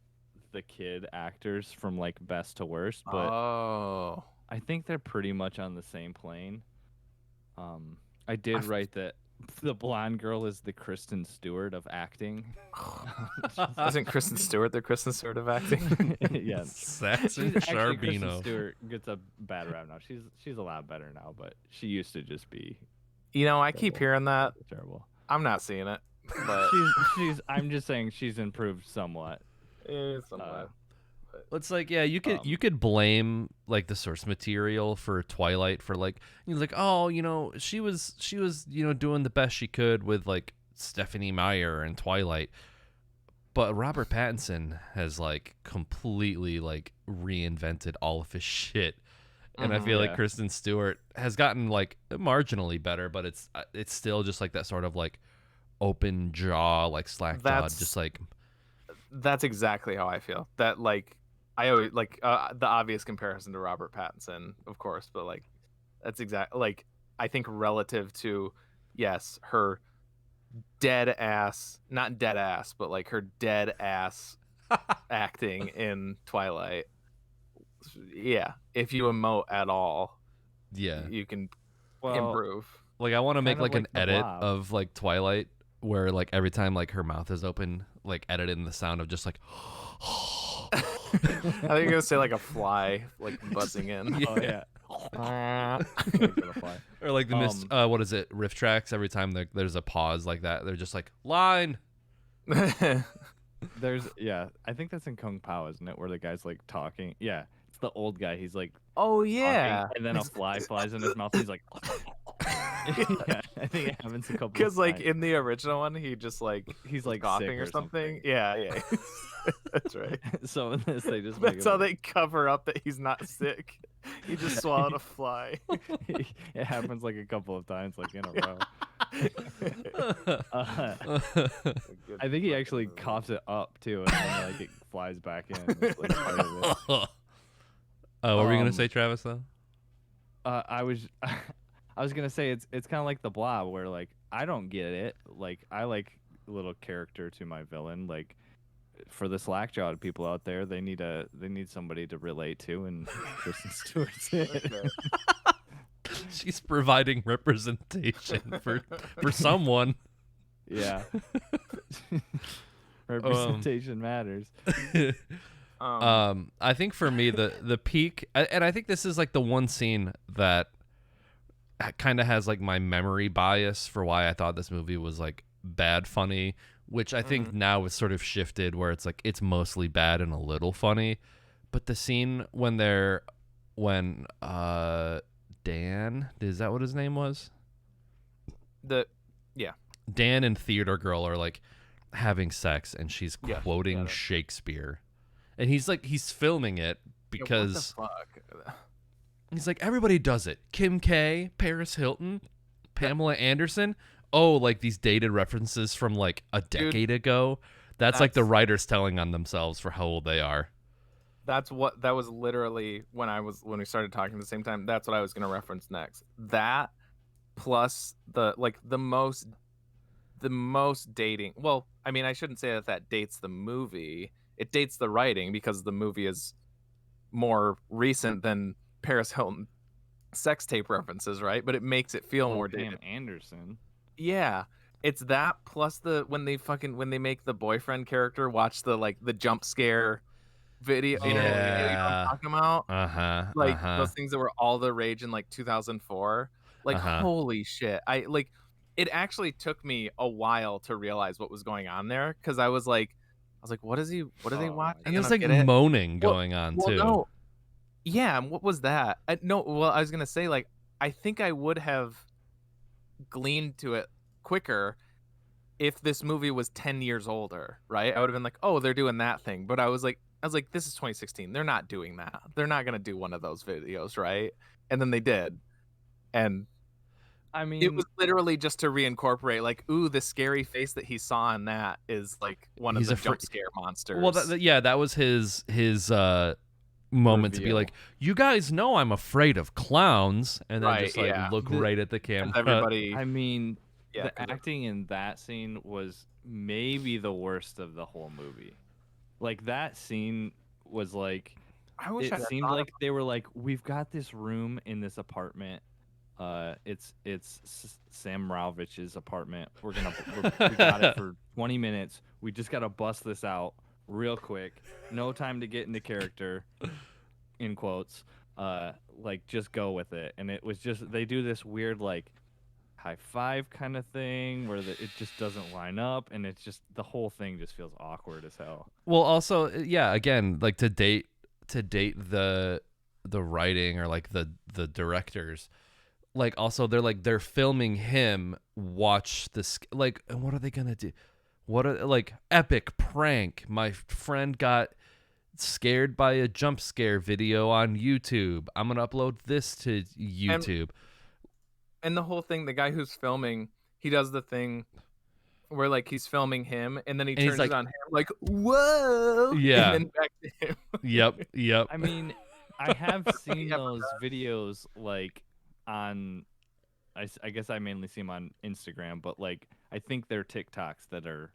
the kid actors from like best to worst, but Oh. I think they're pretty much on the same plane. I did write that the blonde girl is the Kristen Stewart of acting. Isn't Kristen Stewart the Kristen Stewart of acting? Yeah, Saxon she's actually Kristen Sharbino. Stewart gets a bad rap now. She's a lot better now, but she used to just be You know, I keep hearing that. terrible. I'm not seeing it, but She's I'm just saying she's improved somewhat. somewhat. It's like, yeah, you could blame like the source material for Twilight for like, he's like, oh, you know, she was doing the best she could with like Stephanie Meyer and Twilight, but Robert Pattinson has like completely like reinvented all of his shit, and I feel like Kristen Stewart has gotten like marginally better, but it's still just like that sort of like open jaw, like slack jawed, just like. That's exactly how I feel. That like I always like the obvious comparison to Robert Pattinson, of course, but like that's exact. Like I think relative to yes, her dead ass, not dead ass, but like her dead ass acting in Twilight. Yeah, if you emote at all, Yeah, you can Well, improve. like I want to make kind of like an like the edit Blob. of like Twilight where like every time like her mouth is open, like edit in the sound of just like I think you're gonna say like a fly like buzzing in. Oh yeah. or like the mist what is it, riff tracks, every time there's a pause like that, they're just like line. There's I think that's in Kung Pao, isn't it? Where the guy's like talking. Yeah, it's the old guy. He's like Oh talking, yeah, and then a fly flies in his mouth. He's like, yeah, I think it happens a couple. because like times. in the original one, he just like He's like coughing sick or something. Yeah, that's right. So in this, they just make That's him how like- they cover up that he's not sick. He just swallowed a fly. it happens like a couple of times, like in a row. I think he actually coughs it up too, and then like it flies back in. It's, like, part of it. What were you gonna Um, say, Travis? Though I was gonna say it's kind of like the Blob, where like I don't get it. Like I like a little character to my villain. Like for the slack-jawed people out there, they need somebody to relate to, and Kristen Stewart's it. she's providing representation for someone. Yeah. Representation matters. I think for me the peak, and I think this is like the one scene that kind of has like my memory bias for why I thought this movie was like bad funny, which I think now is sort of shifted where it's like it's mostly bad and a little funny. But the scene when Dan, is that what his name was? Dan and Theater Girl are like having sex, and she's Yeah, quoting got it. Shakespeare, and he's filming it because what the fuck? he's like, everybody does it. Kim K, Paris Hilton, Pamela Anderson. Oh, like these dated references from like a decade ago. That's like the that's- writers telling on themselves for how old they are. that was literally when we started talking at the same time. That's what I was gonna reference next. That plus the most dating. Well, I mean, I shouldn't say that dates the movie. It dates the writing because the movie is more recent than Paris Hilton sex tape references, right? But it makes it feel more dated. Pam Anderson. Yeah, it's that plus when they make the boyfriend character watch the jump scare video. You know what I'm talking about? Like those things that were all the rage in like 2004. Like holy shit! It actually took me a while to realize what was going on there because I was like, what are they watching? And there's I like don't get it. moaning going on too. No. Yeah, and what was that? I was gonna say like I think I would have gleaned to it quicker if this movie was 10 years older, right? I would have been like, oh, they're doing that thing. But I was like, this is 2016. They're not doing that. They're not gonna do one of those videos, right? And then they did, and I mean, it was literally just to reincorporate, like, ooh, the scary face that he saw in that is like one of He's the a jump scare monsters. Well, that was his moment to be Reveal. like, you guys know I'm afraid of clowns, and then Right, just like yeah. look right at the 'Cause camera. everybody, I mean, yeah, the 'cause acting in that scene was maybe the worst of the whole movie. Like that scene was like I wish it I had seemed thought like they were like, we've got this room in this apartment Sam Ravitch's apartment. We got it for 20 minutes. We just gotta bust this out real quick. No time to get into character, in quotes. Like just go with it. And it was just they do this weird like high five kind of thing where it just doesn't line up, and it's just the whole thing just feels awkward as hell. Well, also, yeah, again, like to date the writing or like the directors, like also they're filming him watch this, like, what are they gonna do? What are like epic prank? My friend got scared by a jump scare video on YouTube. I'm gonna upload this to YouTube. And the whole thing, the guy who's filming, he does the thing where like he's filming him, and then he turns like, it on him, like whoa, yeah, and then back to him. Yep. I mean, I have seen those videos like on. I guess I mainly see them on Instagram, but like I think they're TikToks that are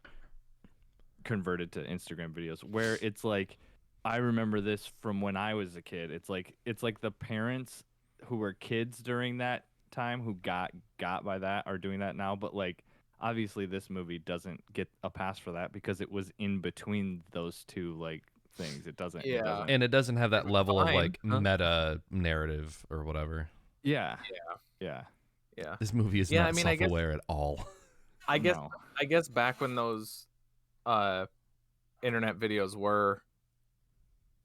converted to Instagram videos where it's like I remember this from when I was a kid. It's like the parents who were kids during that time who got by that are doing that now, but like obviously this movie doesn't get a pass for that because it was in between those two like things. It doesn't and it doesn't have that level of like Huh? meta narrative or whatever. Yeah. This movie is not self-aware at all. I guess back when those internet videos were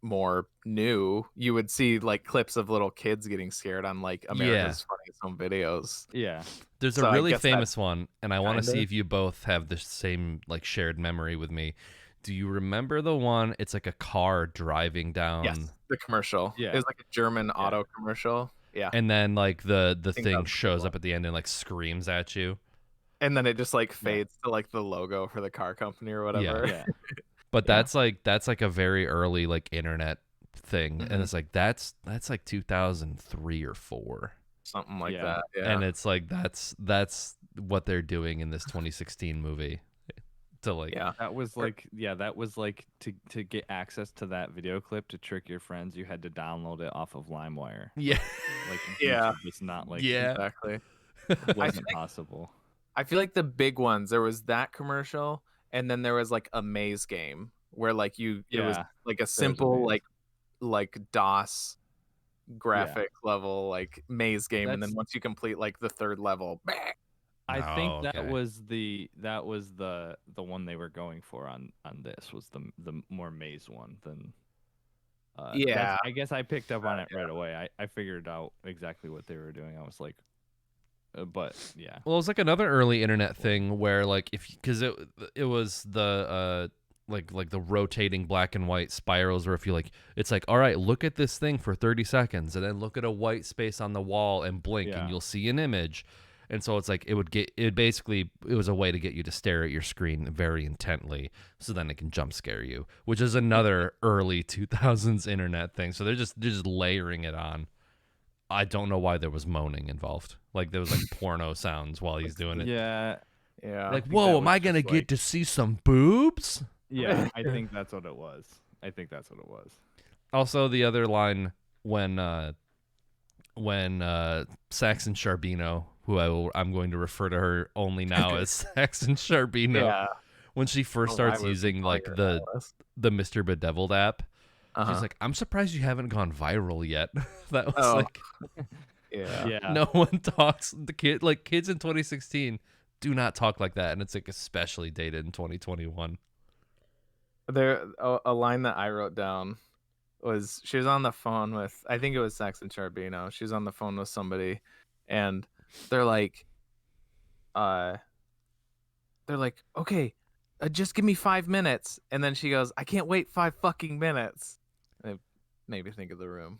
more new, you would see like clips of little kids getting scared on like America's Funniest Home Videos. Yeah. There's a really famous one, and I want to see if you both have the same like shared memory with me. Do you remember the one? It's like a car driving down. Yes, the commercial. Yeah. It was like a German auto commercial. Yeah. And then like the thing shows up at the end and like screams at you. And then it just like fades to like the logo for the car company or whatever. Yeah. But that's like a very early like internet thing, and it's like that's like 2003 or 4, something like that. Yeah. And it's like that's what they're doing in this 2016 movie. To like that was like to get access to that video clip to trick your friends, you had to download it off of LimeWire. Yeah. Like it's not like exactly. wasn't possible. I feel like the big ones, there was that commercial, and then there was like a maze game where like it was like a simple like DOS graphic level like maze game, and then once you complete like the third level, I think that was the one they were going for on this was the more maze one than I guess I picked up on it right away. I figured out exactly what they were doing. I was like, but yeah. Well, it was like another early internet thing where like because it was the like the rotating black and white spirals, where if you like, it's like, all right, look at this thing for 30 seconds and then look at a white space on the wall and blink and you'll see an image. And so it's like it was a way to get you to stare at your screen very intently, so then it can jump scare you, which is another early 2000s internet thing. So they're just layering it on. I don't know why there was moaning involved. Like there was like porno sounds while he's doing it. Yeah. Like, whoa, am I gonna get to see some boobs? Yeah, I think that's what it was. Also, the other line when Saxon Sharbino, who I'm going to refer to her only now as Saxon Sharbino, when she first starts using like the Mr. Bedeviled app, she's like, I'm surprised you haven't gone viral yet. That was like, no one talks. Kids in 2016 do not talk like that, and it's like especially dated in 2021. There, a line that I wrote down was she was on the phone with, I think it was Saxon Sharbino. She was on the phone with somebody, and they're like, okay, just give me 5 minutes. And then she goes, I can't wait 5 fucking minutes. And it made me think of The Room.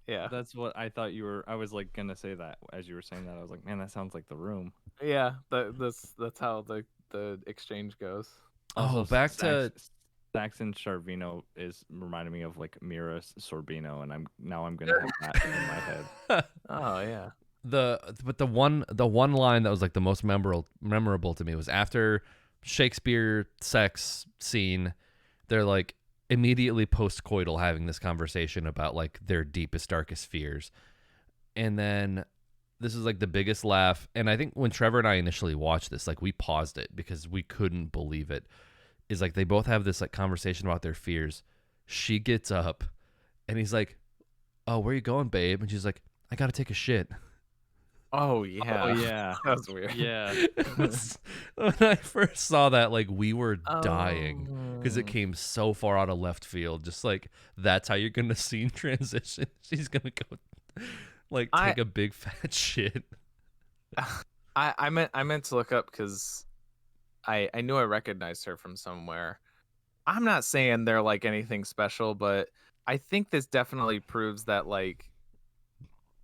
Yeah. That's what I thought you were. I was like gonna say that as you were saying that. I was like, man, that sounds like The Room. Yeah, that's how the exchange goes. Oh, back to Saxon Sharbino is reminding me of like Mira Sorbino, and I'm gonna have that in my head. Oh yeah. But the one line that was like the most memorable to me was after Shakespeare sex scene. They're like, immediately post-coital having this conversation about like their deepest, darkest fears. And then this is like the biggest laugh. And I think when Trevor and I initially watched this, like we paused it because we couldn't believe it. Is like they both have this like conversation about their fears. She gets up and he's like, "Oh, where you going, babe?" And she's like, "I gotta take a shit." Oh yeah. Oh yeah. That was weird. Yeah. When I first saw that, like we were dying because it Oh. came so far out of left field. Just like that's how you're gonna scene transition. She's gonna go like take a big fat shit. I meant to look up because I knew I recognized her from somewhere. I'm not saying they're like anything special, but I think this definitely proves that like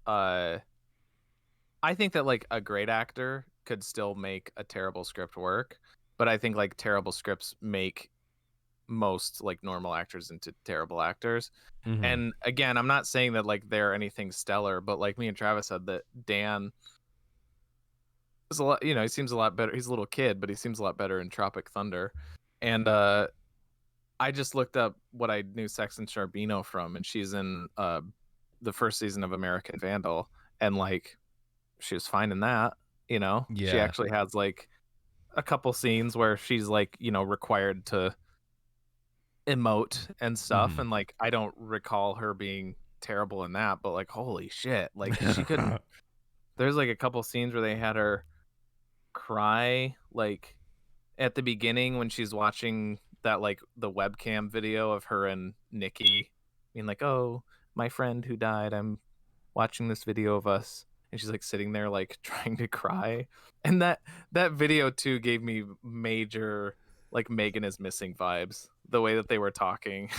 I think that like a great actor could still make a terrible script work, but I think like terrible scripts make most like normal actors into terrible actors. Mhm. And again, I'm not saying that like they're anything stellar, but like me and Travis said that Dan is a lot, you know, he seems a lot better. He's a little kid, but he seems a lot better in Tropic Thunder. And I just looked up what I knew Saxon Sharbino from, and she's in the first season of American Vandal, and like she was fine in that, you know. She Yeah. actually has like a couple scenes where she's like, you know, required to emote and stuff, Mhm. and like I don't recall her being terrible in that, but like holy shit, like she couldn't. There's like a couple scenes where they had her cry like at the beginning when she's watching that like the webcam video of her and Nikki being like, "Oh, my friend who died, I'm watching this video of us." And she's like sitting there like trying to cry. And that video too gave me major like Megan is Missing vibes. The way that they were talking.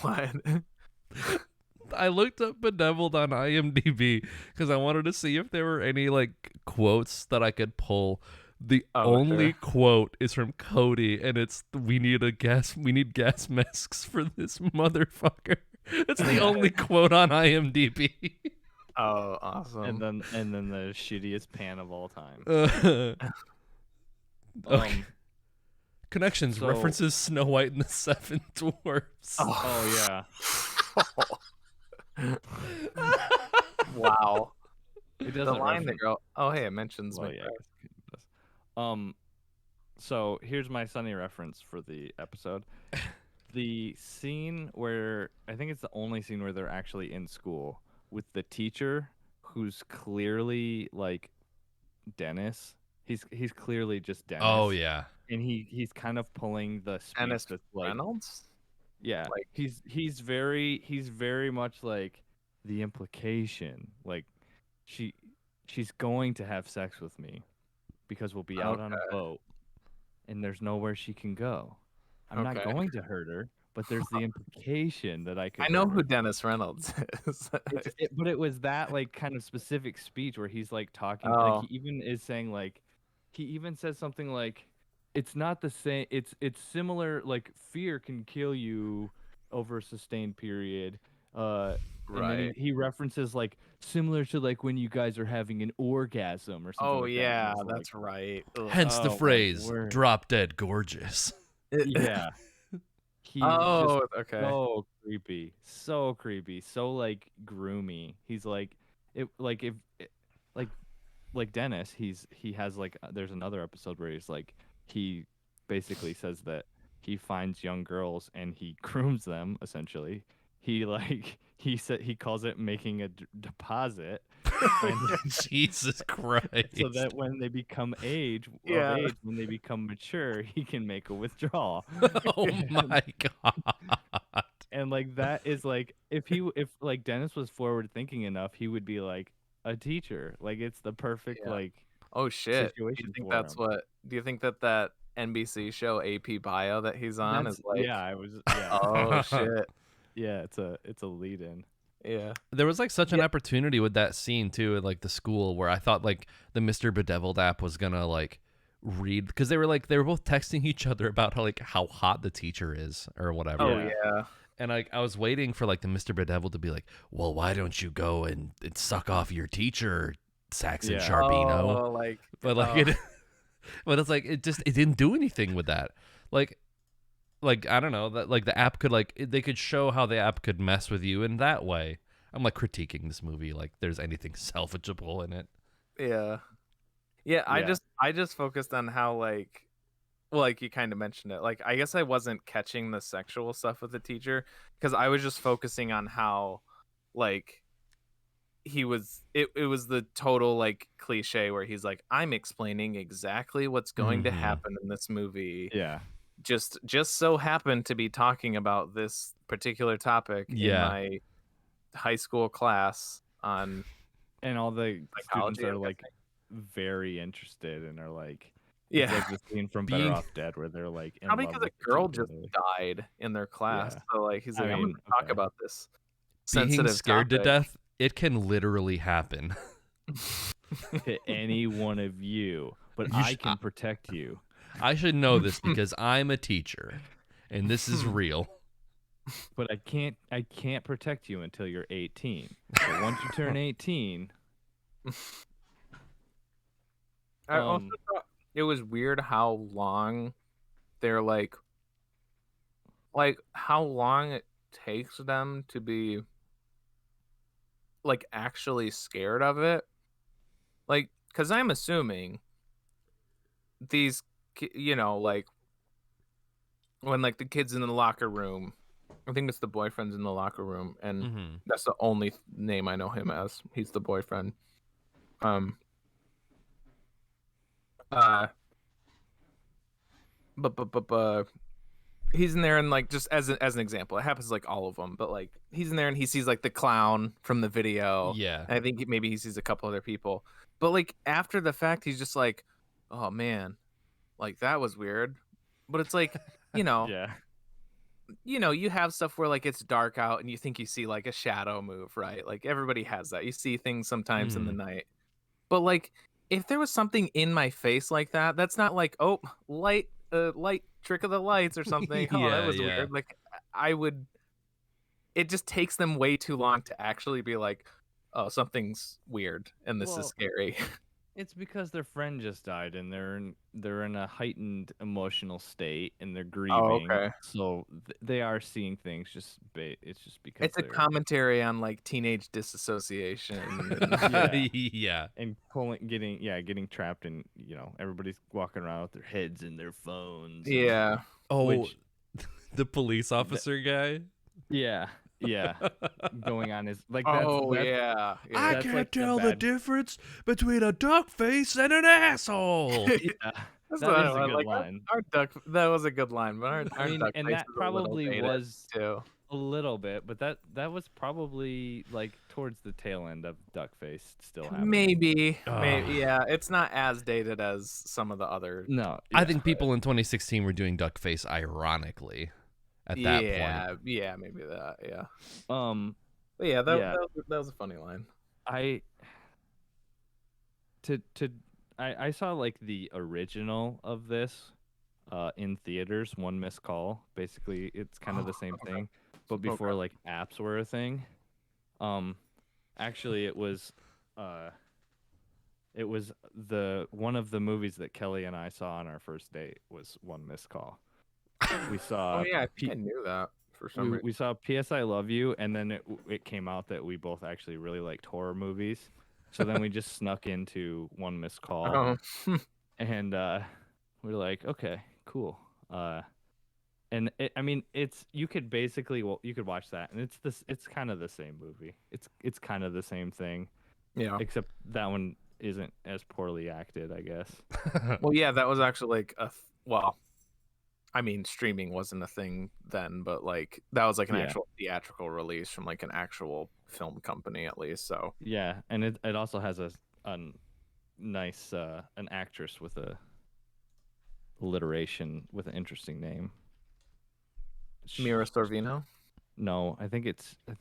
What? I looked up Bedeviled on IMDb because I wanted to see if there were any like quotes that I could pull. The Oh, only sure. quote is from Cody, and it's we need gas masks for this motherfucker. It's the only quote on IMDb. Oh, awesome. And then the shittiest pan of all time. Okay. Connections so- references Snow White and the Seven Dwarfs. Oh yeah. Wow. It The doesn't line the reference- girl. Oh, hey, it mentions Well, my yeah, it does. So here's my Sunny reference for the episode. The scene where I think it's the only scene where they're actually in school with the teacher who's clearly like Dennis. He's clearly just Dennis. Oh yeah. And he's kind of pulling the speech Dennis that's like Reynolds. yeah. like- He's very much like the implication like she's going to have sex with me because we'll be out on a boat and there's nowhere she can go. I'm not Okay. going to hurt her, but there's the implication that I could. I know hurt who her. Dennis Reynolds is. But it was that like kind of specific speech where he's like talking. Oh. Like he even is saying like, he even says something like, "It's not the same. It's similar. Like fear can kill you over a sustained period." And then Right. he references like similar to like when you guys are having an orgasm or something. Oh like that. And yeah, it's like, that's right. Ugh. Hence Oh, the my phrase word. "drop dead gorgeous." Yeah. He's Oh, just okay. so creepy, so like groomy. He's like it, like if like Dennis. He has like there's another episode where he's like he basically says that he finds young girls and he grooms them essentially. He like he calls it making a deposit. And Jesus Christ. so that when they become Yeah. when they become mature, he can make a withdrawal. Oh my god. And like that is like if like Dennis was forward thinking enough, he would be like a teacher. Like it's the perfect Yeah. like Oh shit. Do you situation think for that's him. what? Do you think that NBC show AP Bio that he's on That's- is like? yeah, I was yeah. Oh shit. Yeah, it's a lead in. Yeah. There was like such an opportunity with that scene too at like the school where I thought like the Mr. Bedeviled app was gonna like read because they were both texting each other about how hot the teacher is or whatever. Oh Yeah. yeah. And like I was waiting for like the Mr. Bedeviled to be like, well, why don't you go and suck off your teacher, Saxon Yeah. Sharbino? Oh, like. But like oh. but it's like it didn't do anything with that. Like like I don't know that like the app could like they could show how the app could mess with you in that way. I'm like critiquing this movie like there's anything salvageable in it. Yeah. Yeah, I just focused on how like you kind of mentioned it. Like I guess I wasn't catching the sexual stuff with the teacher because I was just focusing on how like he was it was the total like cliche where he's like, I'm explaining exactly what's going to happen in this movie. Yeah. Just so happened to be talking about this particular topic in Yeah. my high school class on And all the psychology. students are I'm like guessing. very interested and are like, Yeah. it's like the scene from Being- Better Off Dead where they're like in Probably love because a with girl each other. just died in their class. Yeah. So like he's I like, I'm mean, gonna talk okay. about this Being sensitive scared topic. to death, it can literally happen. To any one of you, but You I should- can protect you. I should know this because I'm a teacher, and this is real. But I can't protect you until you're 18. So once you turn 18, I also thought it was weird how long they're like how long it takes them to be like actually scared of it. Like, because I'm assuming these, like when like the kids in the locker room, I think it's the boyfriend's in the locker room, and that's the only name I know him as. He's the boyfriend. But he's in there and like just as an example, it happens like all of them. But like he's in there and he sees like the clown from the video. Yeah. And I think maybe he sees a couple other people. But like after the fact, he's just like, oh man, like that was weird. But it's like, yeah, you have stuff where like it's dark out and you think you see like a shadow move, right? Like everybody has that. You see things sometimes in the night. But like if there was something in my face like that, that's not like, oh, light trick of the lights or something. Oh, that was Yeah. weird. Like it just takes them way too long to actually be like, oh, something's weird and this is scary. it's because their friend just died and they're in a heightened emotional state and they're grieving. okay. So they are seeing things. It's just because It's a commentary on like teenage disassociation. Yeah. And getting trapped in, everybody's walking around with their heads in their phones. Yeah. Oh, the police officer guy. Yeah. Going on his like. Yeah. I That's can't like tell the difference between a duck face and an asshole. Yeah. That is a good line. That was a good line, but our I mean, duck and face that is a little probably dated, was too. a little bit, but that was probably like towards the tail end of Duckface still happening. Maybe, yeah. It's not as dated as some of the other. No, I think people in 2016 were doing duck face ironically at that point. Yeah, maybe that. Yeah. But yeah, that was a funny line. I saw like the original of this in theaters, One Missed Call. Basically, it's kind of the same thing, but before like apps were a thing. Actually, it was one of the movies that Kelly and I saw on our first date was One Missed Call. We saw. Oh yeah, I think I knew that for some reason. We saw P.S. I Love You, and then it came out that we both actually really liked horror movies. So then we just snuck into One Missed Call, and we're like, okay, cool. And you could watch that, and it's kind of the same movie. It's kind of the same thing. Yeah. Except that one isn't as poorly acted, I guess. Well, yeah, that was actually like streaming wasn't a thing then, but like that was like an actual theatrical release from like an actual film company at least. So yeah, and it also has a nice an actress with a alliteration with an interesting name. Mira Sorvino. No, I think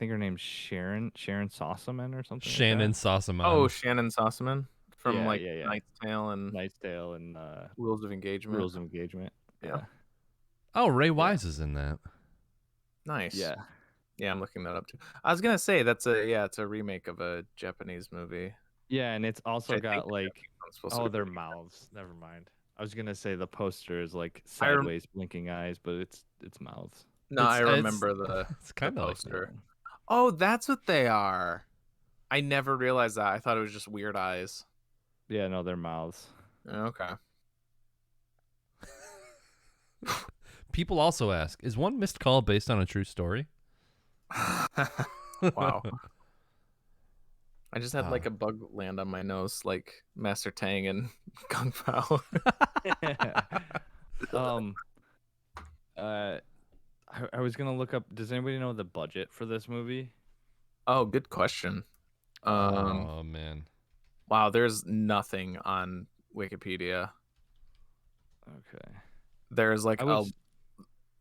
her name's Sharon Sossamon or something. Shannon like Sossamon. Oh, Shannon Sossamon from yeah. Knight's Tale and Rules of Engagement. Yeah. Oh, Ray Wise is in that. Nice. Yeah. Yeah, I'm looking that up too. I was gonna say it's a remake of a Japanese movie. Yeah, and it's also got like their their mouths. Never mind. I was gonna say the poster is like I rem- sideways blinking eyes, but it's mouths. No, I It's remember the it's kind of like poster. Oh, that's what they are. I never realized that. I thought it was just weird eyes. Yeah, no, they're mouths. Okay. People also ask, is One Missed Call based on a true story? Wow. I just had like a bug land on my nose, like Master Tang and Kung Pao. I was gonna look up. Does anybody know the budget for this movie? Oh, good question. Oh man. Wow, there's nothing on Wikipedia. Okay. There's like I was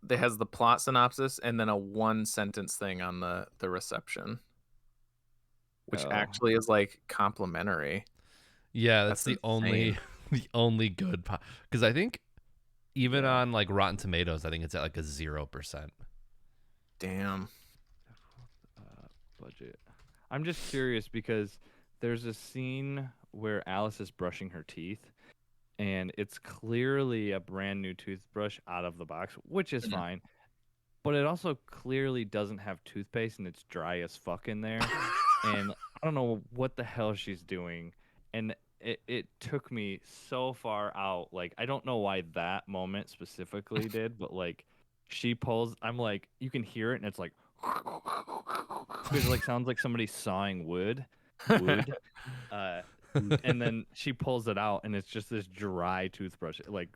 it has the plot synopsis and then a one sentence thing on the reception, which actually is like complimentary. Yeah, that's the insane. only good because I think even on like Rotten Tomatoes, I think it's at like a 0%. Damn. budget. I'm just curious because there's a scene where Alice is brushing her teeth, and it's clearly a brand new toothbrush out of the box, which is fine. But it also clearly doesn't have toothpaste, and it's dry as fuck in there. And I don't know what the hell she's doing. And it took me so far out. Like, I don't know why that moment specifically did, but like she pulls, I'm like, you can hear it, and it's like, it like sounds like somebody sawing wood. And then she pulls it out, and it's just this dry toothbrush. Like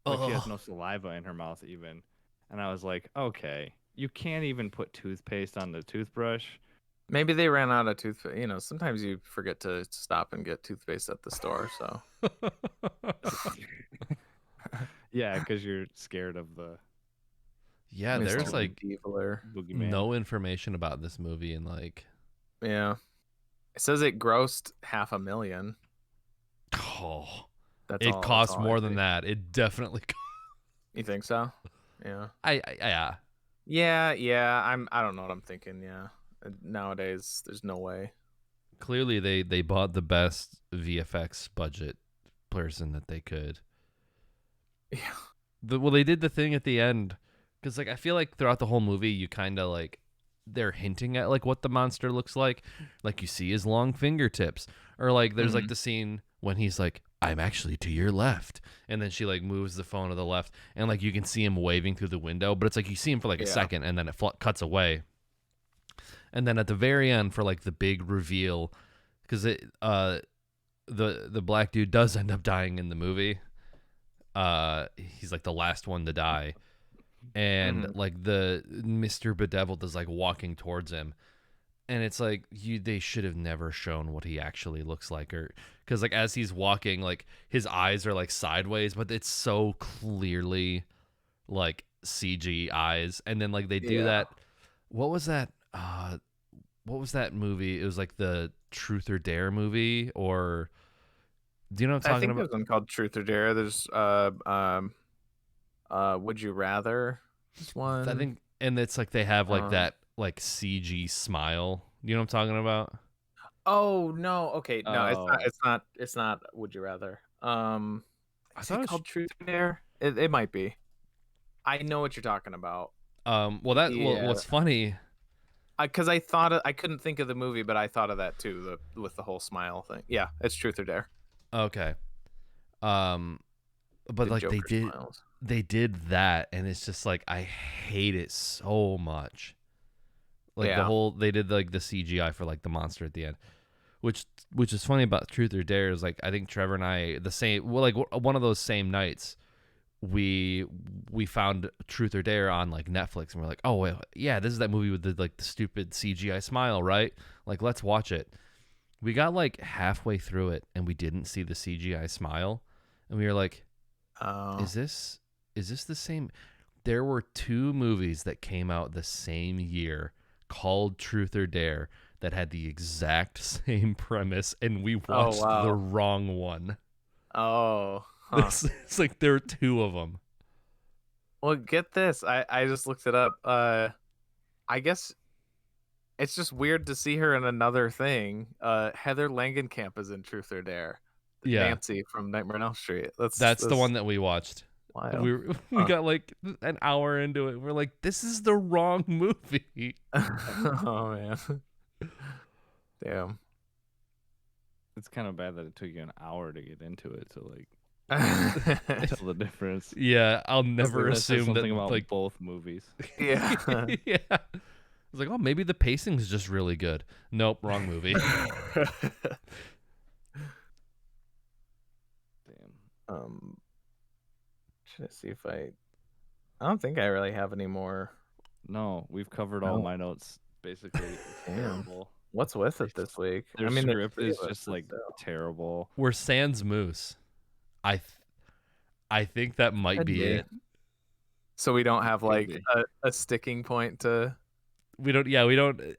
she has no saliva in her mouth even. And I was like, okay, you can't even put toothpaste on the toothbrush. Maybe they ran out of toothpaste. You know, sometimes you forget to stop and get toothpaste at the store. So yeah, because you're scared of the Yeah, Mr. there's like Bedeviled. boogeyman. no information about this movie and like Yeah. It says it grossed $500,000. That's it all, costs that's all more I than see. that. It definitely You think so? Yeah. yeah. Yeah. I don't know what I'm thinking. Yeah. Nowadays, there's no way. Clearly they bought the best VFX budget person that they could. Yeah. Well, they did the thing at the end because like I feel like throughout the whole movie you kind of like they're hinting at like what the monster looks like you see his long fingertips, or like there's like the scene when he's like, I'm actually to your left, and then she like moves the phone to the left, and like you can see him waving through the window, but it's like you see him for like a second, and then it cuts away, and then at the very end for like the big reveal, because the black dude does end up dying in the movie. He's like the last one to die, and like the Mr. Bedeviled is like walking towards him, and it's like they should have never shown what he actually looks like, or because like as he's walking, like his eyes are like sideways, but it's so clearly like CG eyes, and then like they do that. What was that? What was that movie? It was like the Truth or Dare movie, or do you know what I'm I talking think about? there's one called Truth or Dare. There's Would You Rather? This one. I think, and it's like they have like that like CG smile. You know what I'm talking about? Oh no. Okay. No, it's not. Oh. It's not. It's not. Would You Rather? I Is thought it it was, called Truth or Dare? It might be. I know what you're talking about. what's funny, Because I thought I couldn't think of the movie, but I thought of that too. With the whole smile thing. Yeah, it's Truth or Dare. okay, but The like Joker smiles. they did that, and it's just like I hate it so much. Like the whole they did like the CGI for like the monster at the end, which is funny about Truth or Dare is like I think Trevor and I like one of those same nights we found Truth or Dare on like Netflix, and we're like, oh wait, yeah, this is that movie with the like the stupid CGI smile, right? Like let's watch it. We got like halfway through it and we didn't see the CGI smile, and we were like, is this the same? There were two movies that came out the same year called Truth or Dare that had the exact same premise, and we watched the wrong one. Oh, huh. It's like there are two of them. Well, get this. I just looked it up. I guess it's just weird to see her in another thing. Heather Langenkamp is in Truth or Dare. Yeah. Nancy from Nightmare on Elm Street. That's the one that we watched. wild. We got like an hour into it. We're like, this is the wrong movie. Oh man. Damn. It's kind of bad that it took you an hour to get into it. So like, that's the difference. Yeah, I'll never That says assume something that about like both movies. Yeah. yeah. I was like, oh, maybe the pacing's just really good. Nope, wrong movie. Damn. Should I see if I don't think I really have any more. No, we've covered all my notes basically. It's Damn. terrible. What's with it this week? Their there's script three is of us, just like so. terrible. We're sans moose. I think that might Could be be. it. So we don't have Could like be. a sticking point to. We don't.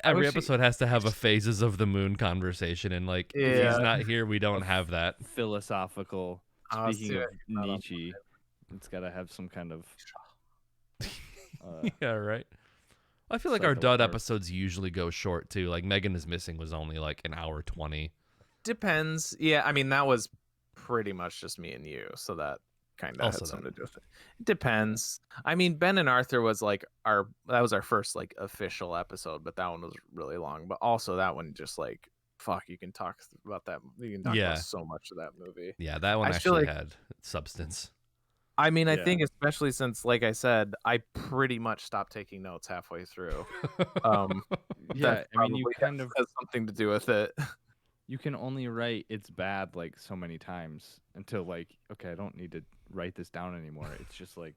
Every wish episode has to have a phases of the moon conversation, and like if Yeah. he's not here, we don't have that. Philosophical. I'll Speaking see of what I can find on Nietzsche, it's got to have some kind of. Yeah, right. I feel like Psycho our dud word. episodes usually go short too. Like Megan is Missing was only like an hour 20. Depends. Yeah, I mean that was pretty much just me and you, so that kind of Also had something to do with it. It depends. I mean, Ben and Arthur was like our first like official episode, but that one was really long. But also that one just like fuck, you can talk about that. You can talk Yeah. about so much of that movie. Yeah, that one I feel actually like- had substance. I mean, I Yeah. think especially since, like I said, I pretty much stopped taking notes halfway through. Yeah, That I mean, you probably kind of has something to do with it. you can only write it's bad like so many times until like okay, I don't need to write this down anymore. It's just like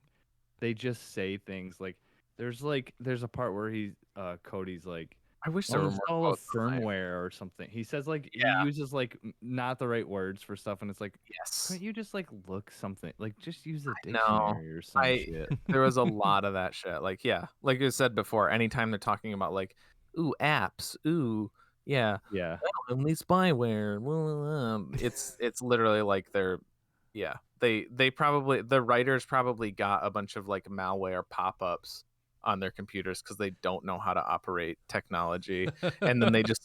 they just say things like there's a part where Cody's like I wish there were more install a quotes than I- firmware or something. He says like Yeah. he uses like not the right words for stuff, and it's like Yes. couldn't you just like look something like just use a I know. dictionary or some shit. There was a lot of that shit. Like, yeah, like you said before, anytime they're talking about like, ooh, apps, ooh, yeah, Yeah, only spyware. It's literally like they probably the writers probably got a bunch of like malware pop-ups on their computers because they don't know how to operate technology, and then they just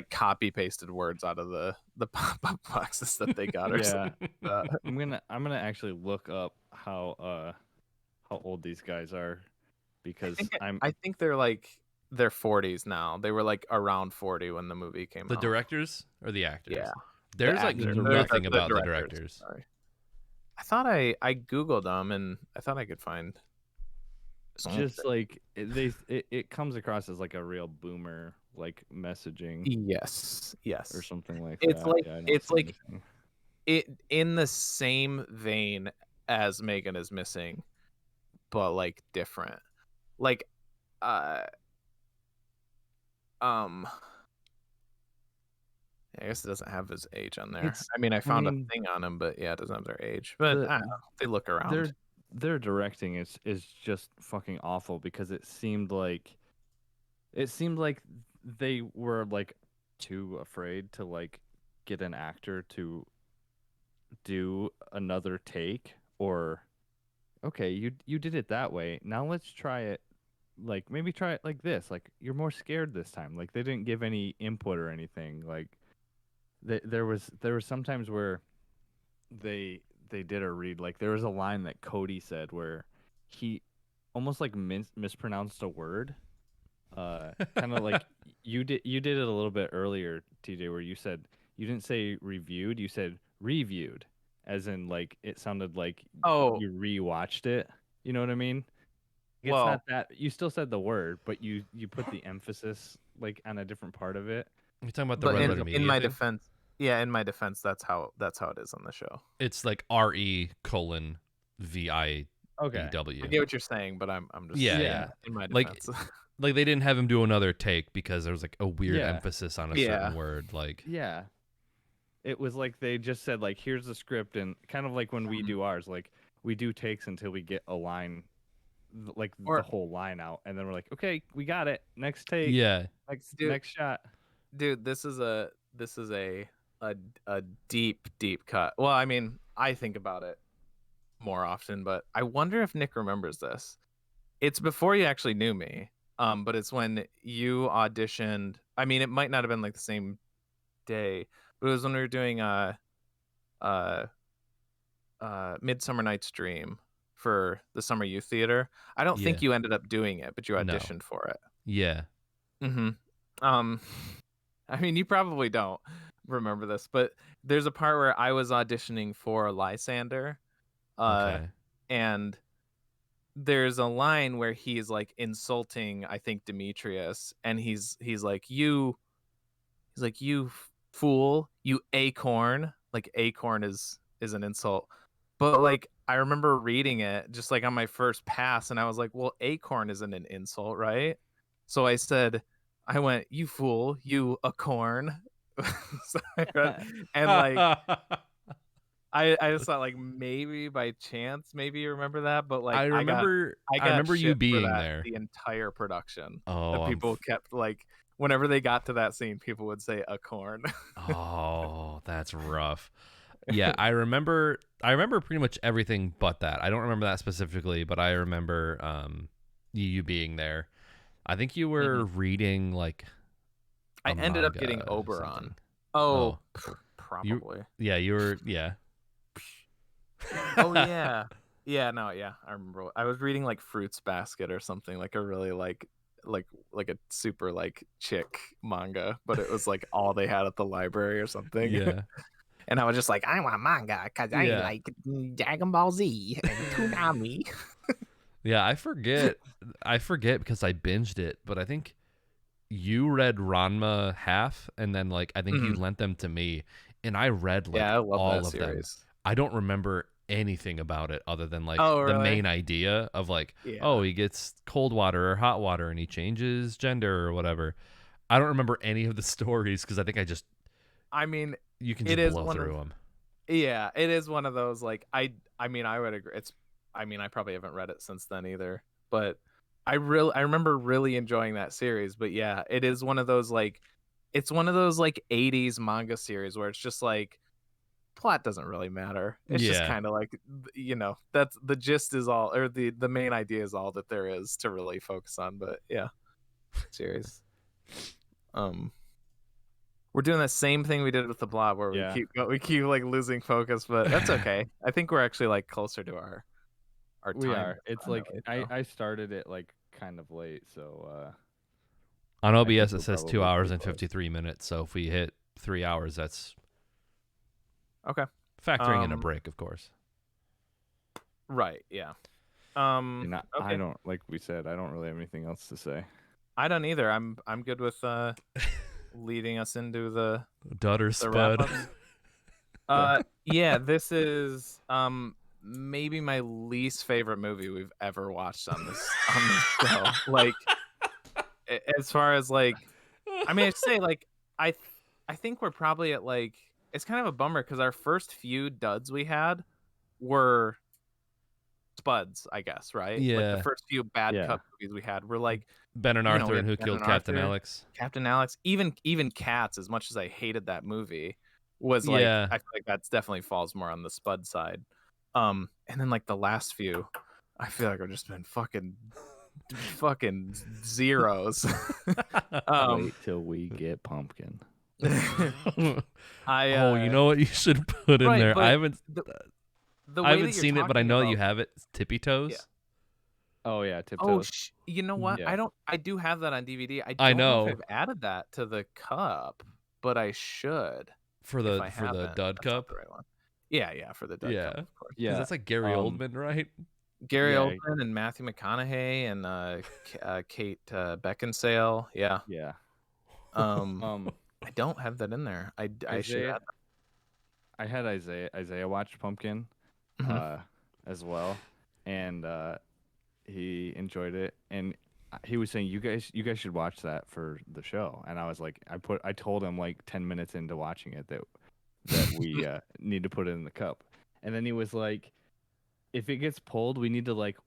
copy pasted words out of the pop-up boxes that they got or yeah. something. I'm gonna actually look up how old these guys are because I think they're like they're 40s now. They were like around 40 when the movie came The out. directors or the actors? Yeah. There's like actors. nothing The about the directors. Sorry. I thought I googled them and I thought I could find just like it comes across as like a real boomer like messaging yes or something like It's that. like- Yeah, I don't it's see like- anything. it in the same vein as Megan is Missing, but like different. Like I guess it doesn't have his age on there. It's- I mean, I found mean, a thing on him, but yeah, it doesn't have their age. But the- I don't know. They look around. their directing is just fucking awful because it seemed like they were like too afraid to like get an actor to do another take or okay, you did it that way. Now let's try it like maybe try it like this. Like you're more scared this time. Like they didn't give any input or anything. Like there was sometimes where they did a read like there was a line that Cody said where he almost like mispronounced a word. Kind of like you did it a little bit earlier, TJ, where you said you didn't say reviewed, you said reviewed, as in like it sounded like Oh. you rewatched it. You know what I mean? It's Well- not that you still said the word, but you put the emphasis like on a different part of it. You're talking about the But Red Letter Media in my thing? defense, that's how it is on the show. It's like RE:VIEW. Okay. I get what you're saying, but I'm just Yeah, saying, yeah. in my Like, defense. Like they didn't have him do another take because there was like a weird Yeah. emphasis on a Yeah. certain word. Like Yeah. It was like they just said like here's the script and kind of like when we do ours, like we do takes until we get a line like Or- the whole line out and then we're like, "Okay, we got it. Next take. yeah, Dude. Next shot." Dude, this is a deep cut. Well, I mean, I think about it more often, but I wonder if Nick remembers this. It's before you actually knew me, but it's when you auditioned. I mean, it might not have been like the same day, but it was when we were doing uh Midsummer Night's Dream for the Summer Youth Theater. I don't think Yeah. you ended up doing it, but you No. auditioned for it. Yeah. Mm-hmm. I mean, you probably don't remember this, but there's a part where I was auditioning for Lysander, Okay. and there's a line where he's like insulting, I think, Demetrius, and he's like, he's like, you fool, you acorn. Like acorn is an insult. But like I remember reading it just like on my first pass, and I was like, well, acorn isn't an insult, right? So I went, you fool, you acorn. And like I just thought like maybe by chance, maybe you remember that, but like I remember I got you shit for being that there. the entire production. Oh, That people kept like whenever they got to that scene, people would say acorn. Oh, that's rough. Yeah, I remember pretty much everything but that. I don't remember that specifically, but I remember you being there. I think you were reading like I ended up manga getting or Oberon. something. Oh, You probably. you were yeah. Oh yeah. Yeah, no, yeah. I remember I was reading like Fruits Basket or something, like a really like a super like chick manga, but it was like all they had at the library or something. Yeah. And I was just like, I want a manga because I Yeah. like Dragon Ball Z and Toonami. Yeah, I forget because I binged it, but I think you read Ranma half, and then like I think you lent them to me, and I read like Yeah, I love all that of them. series. I don't remember anything about it other than like Oh, the really? main idea of like, Yeah. oh, he gets cold water or hot water, and he changes gender or whatever. I don't remember any of the stories because I think I mean, you can it just is blow one through of them. yeah, it is one of those like I mean I would agree. I mean I probably haven't read it since then either, but I remember really enjoying that series. But yeah, it is one of those like it's one of those like 80s manga series where it's just like plot doesn't really matter. It's just Yeah. kind of like that's the gist is all or the main idea is all that there is to really focus on. But yeah, series. We're doing the same thing we did with the Blob, where Yeah. we keep like losing focus, but that's okay. I think we're actually like closer to our We time. are. It's like so. I started it like kind of late, so On I OBS think it we're says 2 probably hours pretty and close. 53 minutes. So if we hit 3 hours, that's Okay. factoring in a break, of course. Right. Yeah. And I Okay. don't, like we said, I don't really have anything else to say. I don't either. I'm good with leading us into the Dud or Spud. wrap-up. Yeah, this is maybe my least favorite movie we've ever watched on this show. Like as far as like I mean, I'd say like I think we're probably at like it's kind of a bummer because our first few duds we had were spuds, I guess, right? Like Yeah. the first few bad Yeah. cut movies we had were like Ben and you know, Arthur we and had Who Ben Killed and Captain Arthur, Alex. Captain Alex, even Cats, as much as I hated that movie, was like Yeah. I feel like that's definitely falls more on the spud side. And then like the last few, I feel like I've just been fucking zeros. Wait till we get Pumpkin. Oh, you know what you should put in right, there? but I haven't the I way haven't that you're seen it, but I talking know that about- you have it. It's Tippy Toes. Yeah. Oh yeah, Oh, Tiptoes. you know what? Yeah. I do have that on DVD. I I don't know know. if I've added that to the cup, but I should. For if the I for the haven't. Dud That's not Cup. the right one. Yeah, for the Dud Yeah. Cup, of course. 'Cause Yeah. that's like Gary Oldman, right? Gary Yeah. Oldman and Matthew McConaughey and Kate Beckinsale. Yeah. Yeah. I don't have that in there. I should Isaiah, add I had Isaiah watch Pumpkin Mhm. as well, and he enjoyed it, and he was saying you guys should watch that for the show, and I was like I told him like 10 minutes into watching it that we need to put it in the cup, and then he was like, if it gets pulled, we need to like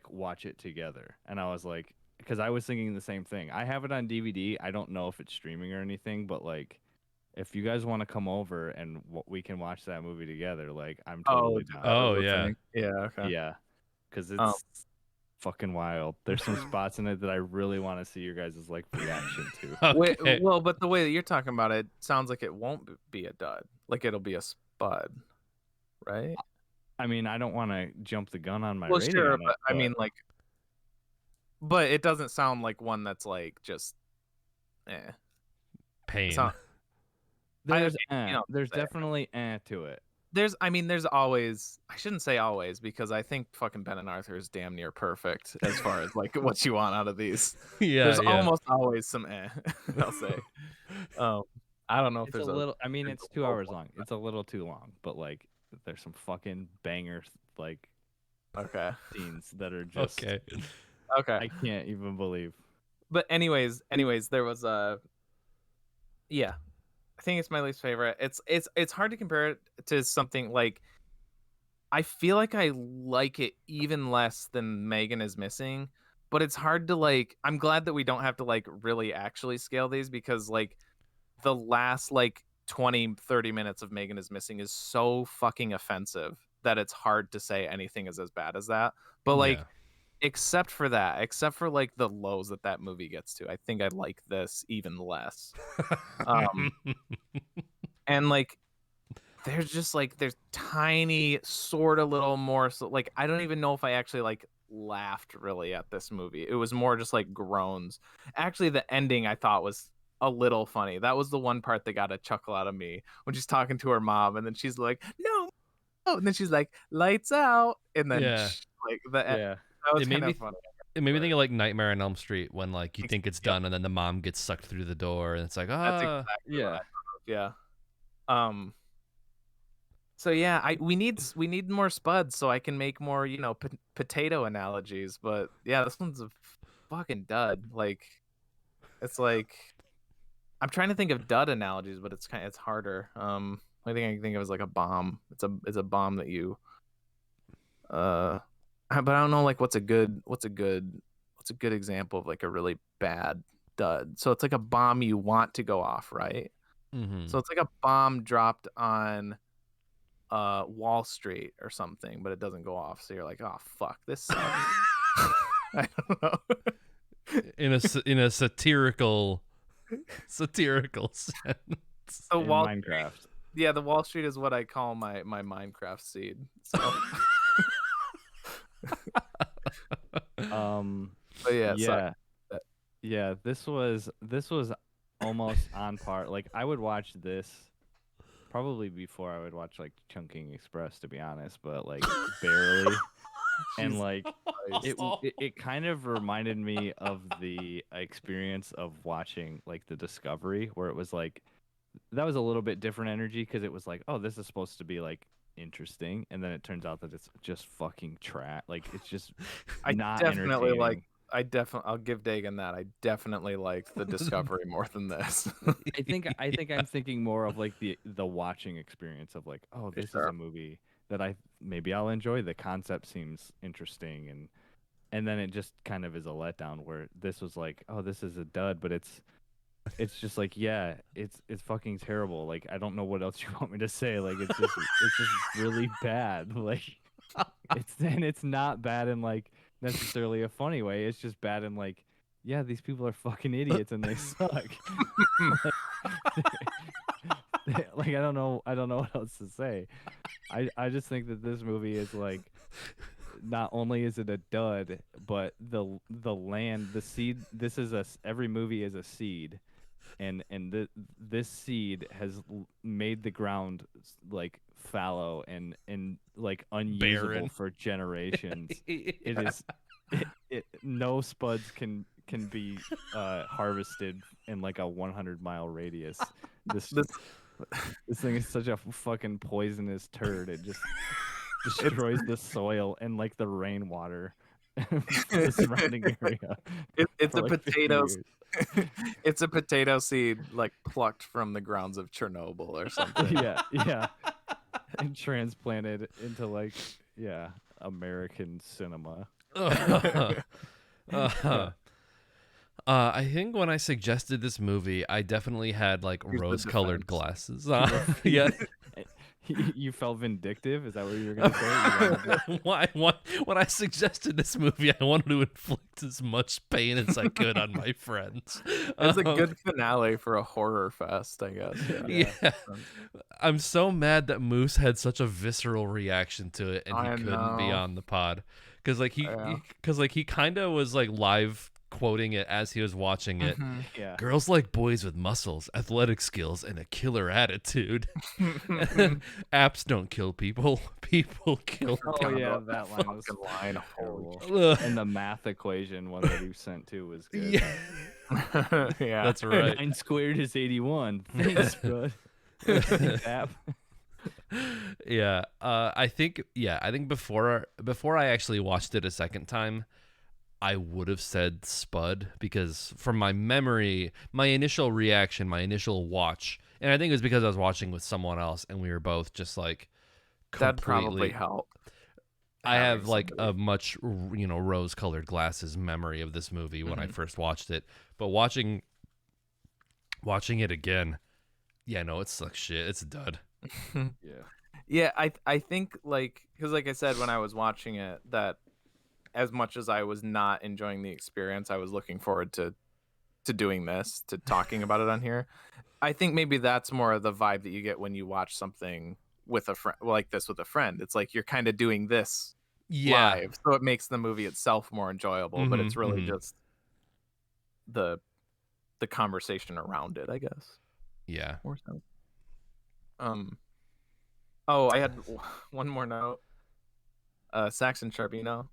watch it together, and I was like, because I was thinking the same thing. I have it on DVD. I don't know if it's streaming or anything, but like, if you guys want to come over and we can watch that movie together, like I'm totally down. Oh, yeah. Yeah, okay. Yeah, because it's fucking wild. There's some spots in it that I really want to see your guys' like reaction to. Okay. Well, but the way that you're talking about it sounds like it won't be a dud. Like it'll be a Spud, right? I mean, I don't want to jump the gun on my Well, rating sure, on it, but I mean, like, but it doesn't sound like one that's like just, eh. Pain. It's not, there's you know, there's fair. definitely to it. There's always, I shouldn't say always, because I think fucking Ben and Arthur is damn near perfect as far as like what you want out of these. There's almost always some I'll say. I don't know if It's there's a little. I mean, there's it's a 2 low hours one. long. It's a little too long, but like, there's some fucking bangers like Okay. scenes that are just. Okay. I can't even believe. But anyways, there was yeah. I think it's my least favorite. It's hard to compare it to something like, I feel like I like it even less than Megan is Missing, but it's hard to like, I'm glad that we don't have to like really actually scale these, because like the last like 20-30 minutes of Megan is Missing is so fucking offensive that it's hard to say anything is as bad as that. But like, except for like the lows that movie gets to, I think I like this even less. And like, there's tiny sort of little more, so like I don't even know if I actually like laughed really at this movie. It was more just like groans. Actually, the ending I thought was a little funny. That was the one part that got a chuckle out of me, when she's talking to her mom and then she's like, no, and then she's like, lights out, and then like that was kind of funny. It made me think of like Nightmare on Elm Street, when like you think it's done and then the mom gets sucked through the door and it's like, That's exactly what I thought of. So yeah, we need more spuds so I can make more, potato analogies. But yeah, this one's a fucking dud. Like, it's like, I'm trying to think of dud analogies, but it's harder. I think I can think of it as like a bomb. It's a bomb that you, but I don't know like what's a good example of like a really bad dud. So it's like a bomb you want to go off, right? Mm-hmm. So it's like a bomb dropped on Wall Street or something, but it doesn't go off, so you're like, oh fuck, this sucks. I don't know. in a satirical sense. So Minecraft. Yeah, the Wall Street is what I call my Minecraft seed. So but yeah, this was almost on par. Like, I would watch this probably before I would watch like Chunking Express, to be honest, but like barely. And like it kind of reminded me of the experience of watching like the Discovery, where it was like, that was a little bit different energy, because it was like, oh, this is supposed to be like interesting, and then it turns out that it's just fucking trash. Like, it's just not entertaining. I'll give Dagan that. I definitely liked the Discovery more than this. I think I'm thinking more of like the watching experience of like, oh, this is a movie that maybe I'll enjoy. The concept seems interesting, and then it just kind of is a letdown, where this was like, oh, this is a dud, but it's just like, yeah, it's fucking terrible. Like, I don't know what else you want me to say. Like, it's just really bad. Like, it's not bad in like necessarily a funny way. It's just bad in like, yeah, these people are fucking idiots and they suck. Like, I don't know what else to say. I just think that this movie is like, not only is it a dud, but the seed. Every movie is a seed, and this seed has made the ground like fallow and like unusable barren for generations. It is no spuds can be harvested in like a 100-mile radius. This thing is such a fucking poisonous turd. It just destroys the soil and like the rainwater the surrounding area. It's a potato. It's a potato seed like plucked from the grounds of Chernobyl or something. Yeah, and transplanted into like American cinema. I think when I suggested this movie, I definitely had like rose-colored glasses on. Yeah. You felt vindictive? Is that what you were gonna say? Why? When I suggested this movie, I wanted to inflict as much pain as I could on my friends. It's a good finale for a horror fest, I guess. Yeah. I'm so mad that Moose had such a visceral reaction to it, and he couldn't be on the pod because he kind of was like live quoting it as he was watching it. Yeah. Girls like boys with muscles, athletic skills, and a killer attitude. Apps don't kill people. People kill Oh yeah, that line was line. horrible. And the math equation one that you sent to was good. Yeah, Yeah, that's right. 9 squared is 81. Thanks, bud. Thanks, App. Yeah, I think before I actually watched it a second time, I would have said Spud, because from my memory, my initial reaction, my initial watch, and I think it was because I was watching with someone else and we were both just like that probably helped. I have like a much rose-colored glasses memory of this movie when I first watched it, but watching it again, yeah, no, it's like shit. It's a dud. Yeah, I think because like I said when I was watching it, that as much as I was not enjoying the experience, I was looking forward to doing this, to talking about it on here. I think maybe that's more of the vibe that you get when you watch something with a friend like this with a friend. It's like you're kind of doing this live, so it makes the movie itself more enjoyable. But it's really just the conversation around it, I guess. Yeah. More so. Oh, I had one more note. Saxon Sharbino.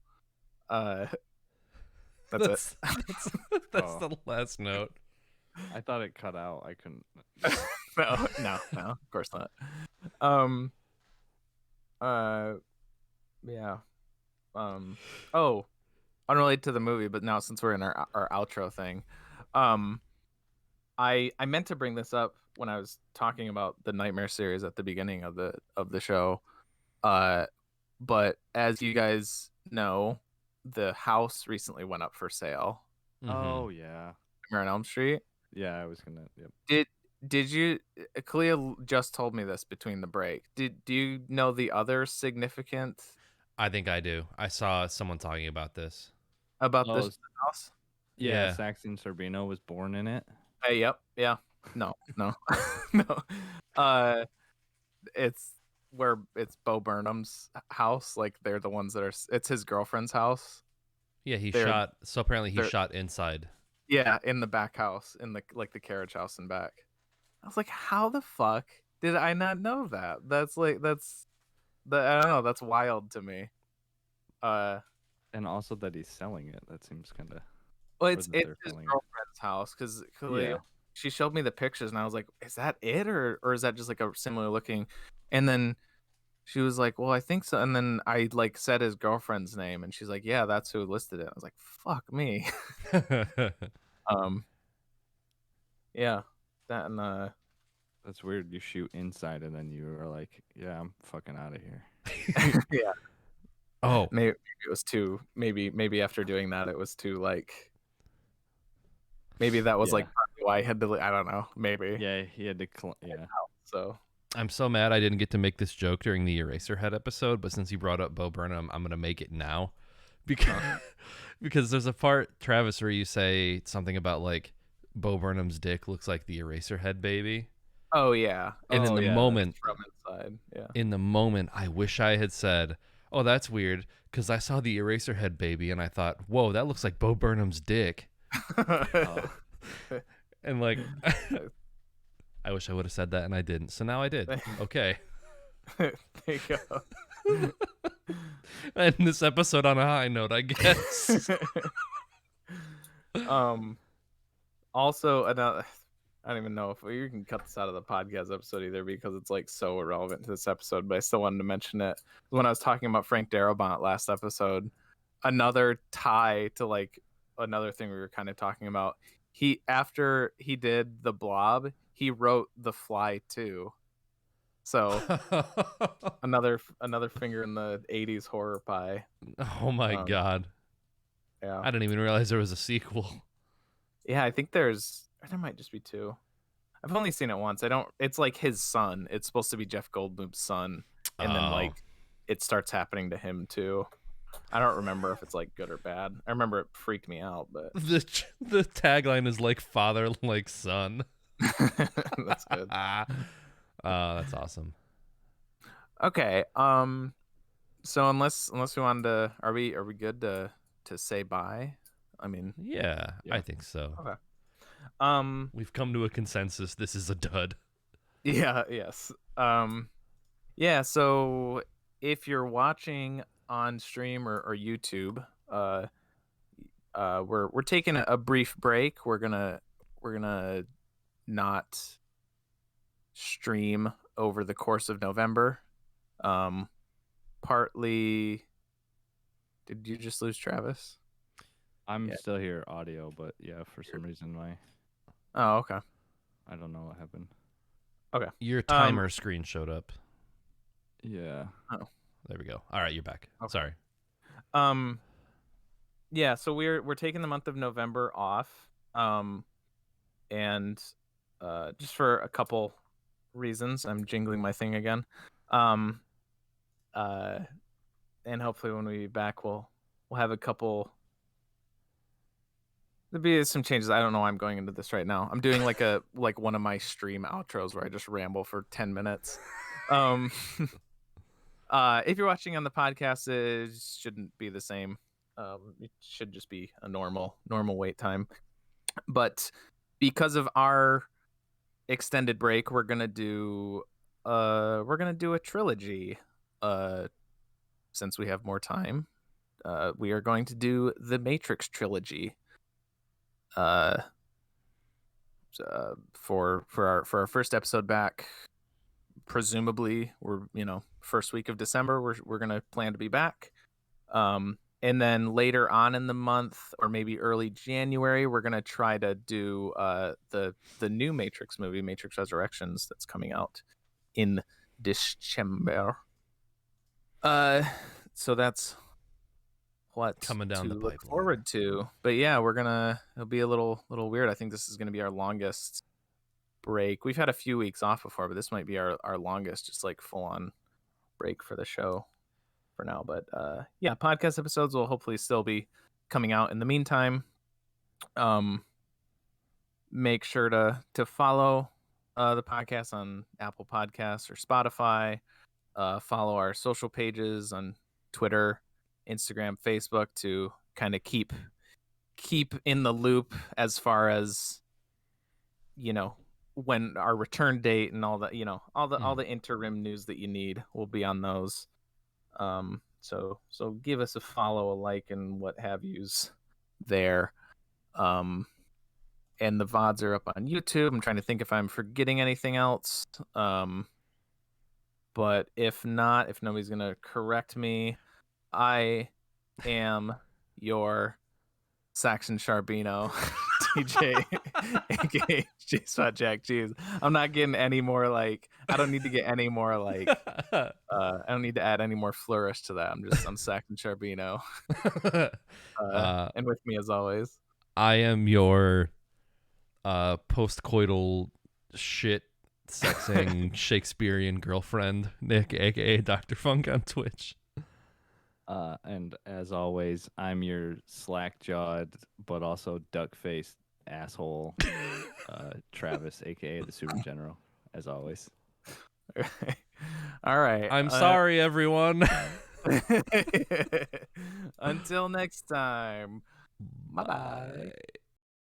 That's it. That's the last note. I thought it cut out. I couldn't. No, of course not. Yeah. Oh, unrelated to the movie, but now since we're in our outro thing, I meant to bring this up when I was talking about the Nightmare series at the beginning of the show. But as you guys know, the house recently went up for sale. Oh yeah. Nightmare on Elm Street. Yeah, I was gonna. Yep. Did you? Kalia just told me this between the break. Do you know the other significant? I think I do. I saw someone talking about this. About this house? Yeah, Saxon Sharbino was born in it. Yep. Yeah. No. No. It's Bo Burnham's house. Like they're the ones that are. It's his girlfriend's house. Yeah, he shot. So apparently he shot inside. Yeah, in the back house, in the carriage house in back. I was like, how the fuck did I not know that? I don't know. That's wild to me. And also that he's selling it. That seems kind of. Well, it's his girlfriend's house because she showed me the pictures and I was like, is that it or is that just like a similar looking? And then she was like, well, I think so. And then I like said his girlfriend's name and she's like, yeah, that's who listed it. I was like, fuck me. Yeah. That and that's weird. You shoot inside and then you are like, yeah, I'm fucking out of here. Yeah. Oh, maybe it was too. Maybe after doing that, it was too like. Maybe that was like why I had to. I don't know. Maybe. Yeah, he had to. Yeah. So. I'm so mad I didn't get to make this joke during the Eraserhead episode, but since you brought up Bo Burnham, I'm gonna make it now, because there's a part, Travis, where you say something about like Bo Burnham's dick looks like the Eraserhead baby. Oh yeah. And in the moment, from inside, yeah. In the moment, I wish I had said, "Oh, that's weird," because I saw the Eraserhead baby and I thought, "Whoa, that looks like Bo Burnham's dick." And like, I wish I would have said that and I didn't. So now I did. Okay. There you go. And this episode on a high note, I guess. Also, another. I don't even know if you can cut this out of the podcast episode either because it's like so irrelevant to this episode, but I still wanted to mention it. When I was talking about Frank Darabont last episode, another tie to like another thing we were kind of talking about. After he did The Blob, he wrote The Fly too. So another finger in the 80s horror pie. Oh my god. Yeah. I didn't even realize there was a sequel. Yeah, I think there might just be two. I've only seen it once. I don't. It's like his son. It's supposed to be Jeff Goldblum's son, and then like it starts happening to him too. I don't remember if it's like good or bad. I remember it freaked me out, but the tagline is like father like son. that's good. That's awesome. Okay. So unless we wanted to, are we good to say bye? I mean, Yeah, I think so. okay. We've come to a consensus. This is a dud. Yeah. Yes. Yeah. So if you're watching on stream or YouTube, we're taking a brief break. We're gonna not stream over the course of November. Partly, did you just lose Travis? I'm still here, audio, but yeah, for some reason Oh, okay. I don't know what happened. Okay. Your timer screen showed up. Yeah. Oh, there we go. All right, you're back. Okay. Sorry. Yeah, so we're taking the month of November off. And just for a couple reasons, I'm jingling my thing again. And hopefully when we be back, we'll have a couple. There'll be some changes. I don't know why I'm going into this right now. I'm doing like one of my stream outros where I just ramble for 10 minutes. If you're watching on the podcast, it shouldn't be the same. It should just be a normal wait time. But because of our extended break, we're gonna do a trilogy. Since we have more time, we are going to do the Matrix trilogy. For our first episode back, presumably we're first week of December we're gonna plan to be back. And then later on in the month, or maybe early January, we're gonna try to do the new Matrix movie, Matrix Resurrections, that's coming out in December. So that's what coming down the look pipeline. forward to. But yeah, it'll be a little weird. I think this is gonna be our longest break. We've had a few weeks off before, but this might be our longest, just like full on break for the show for now. But yeah, podcast episodes will hopefully still be coming out in the meantime. Make sure to follow the podcast on Apple Podcasts or Spotify. Follow our social pages on Twitter, Instagram, Facebook to kind of keep in the loop as far as when our return date and all that, all the interim news that you need will be on those. So give us a follow, a like, and what have yous there. And the VODs are up on YouTube. I'm trying to think if I'm forgetting anything else. But if not, if nobody's gonna correct me, I am your Saxon Sharbino, DJ, aka J-Spot Jack Cheese. I'm not getting any more I don't need to get any more I don't need to add any more flourish to that. I'm Saxon Sharbino. And with me as always, I am your postcoital shit sexing Shakespearean girlfriend, Nick, aka Dr. Funk on Twitch. And as always, I'm your slack-jawed but also duck-faced asshole, Travis, aka the Super General, as always. All right. I'm sorry, everyone. Until next time. Bye-bye.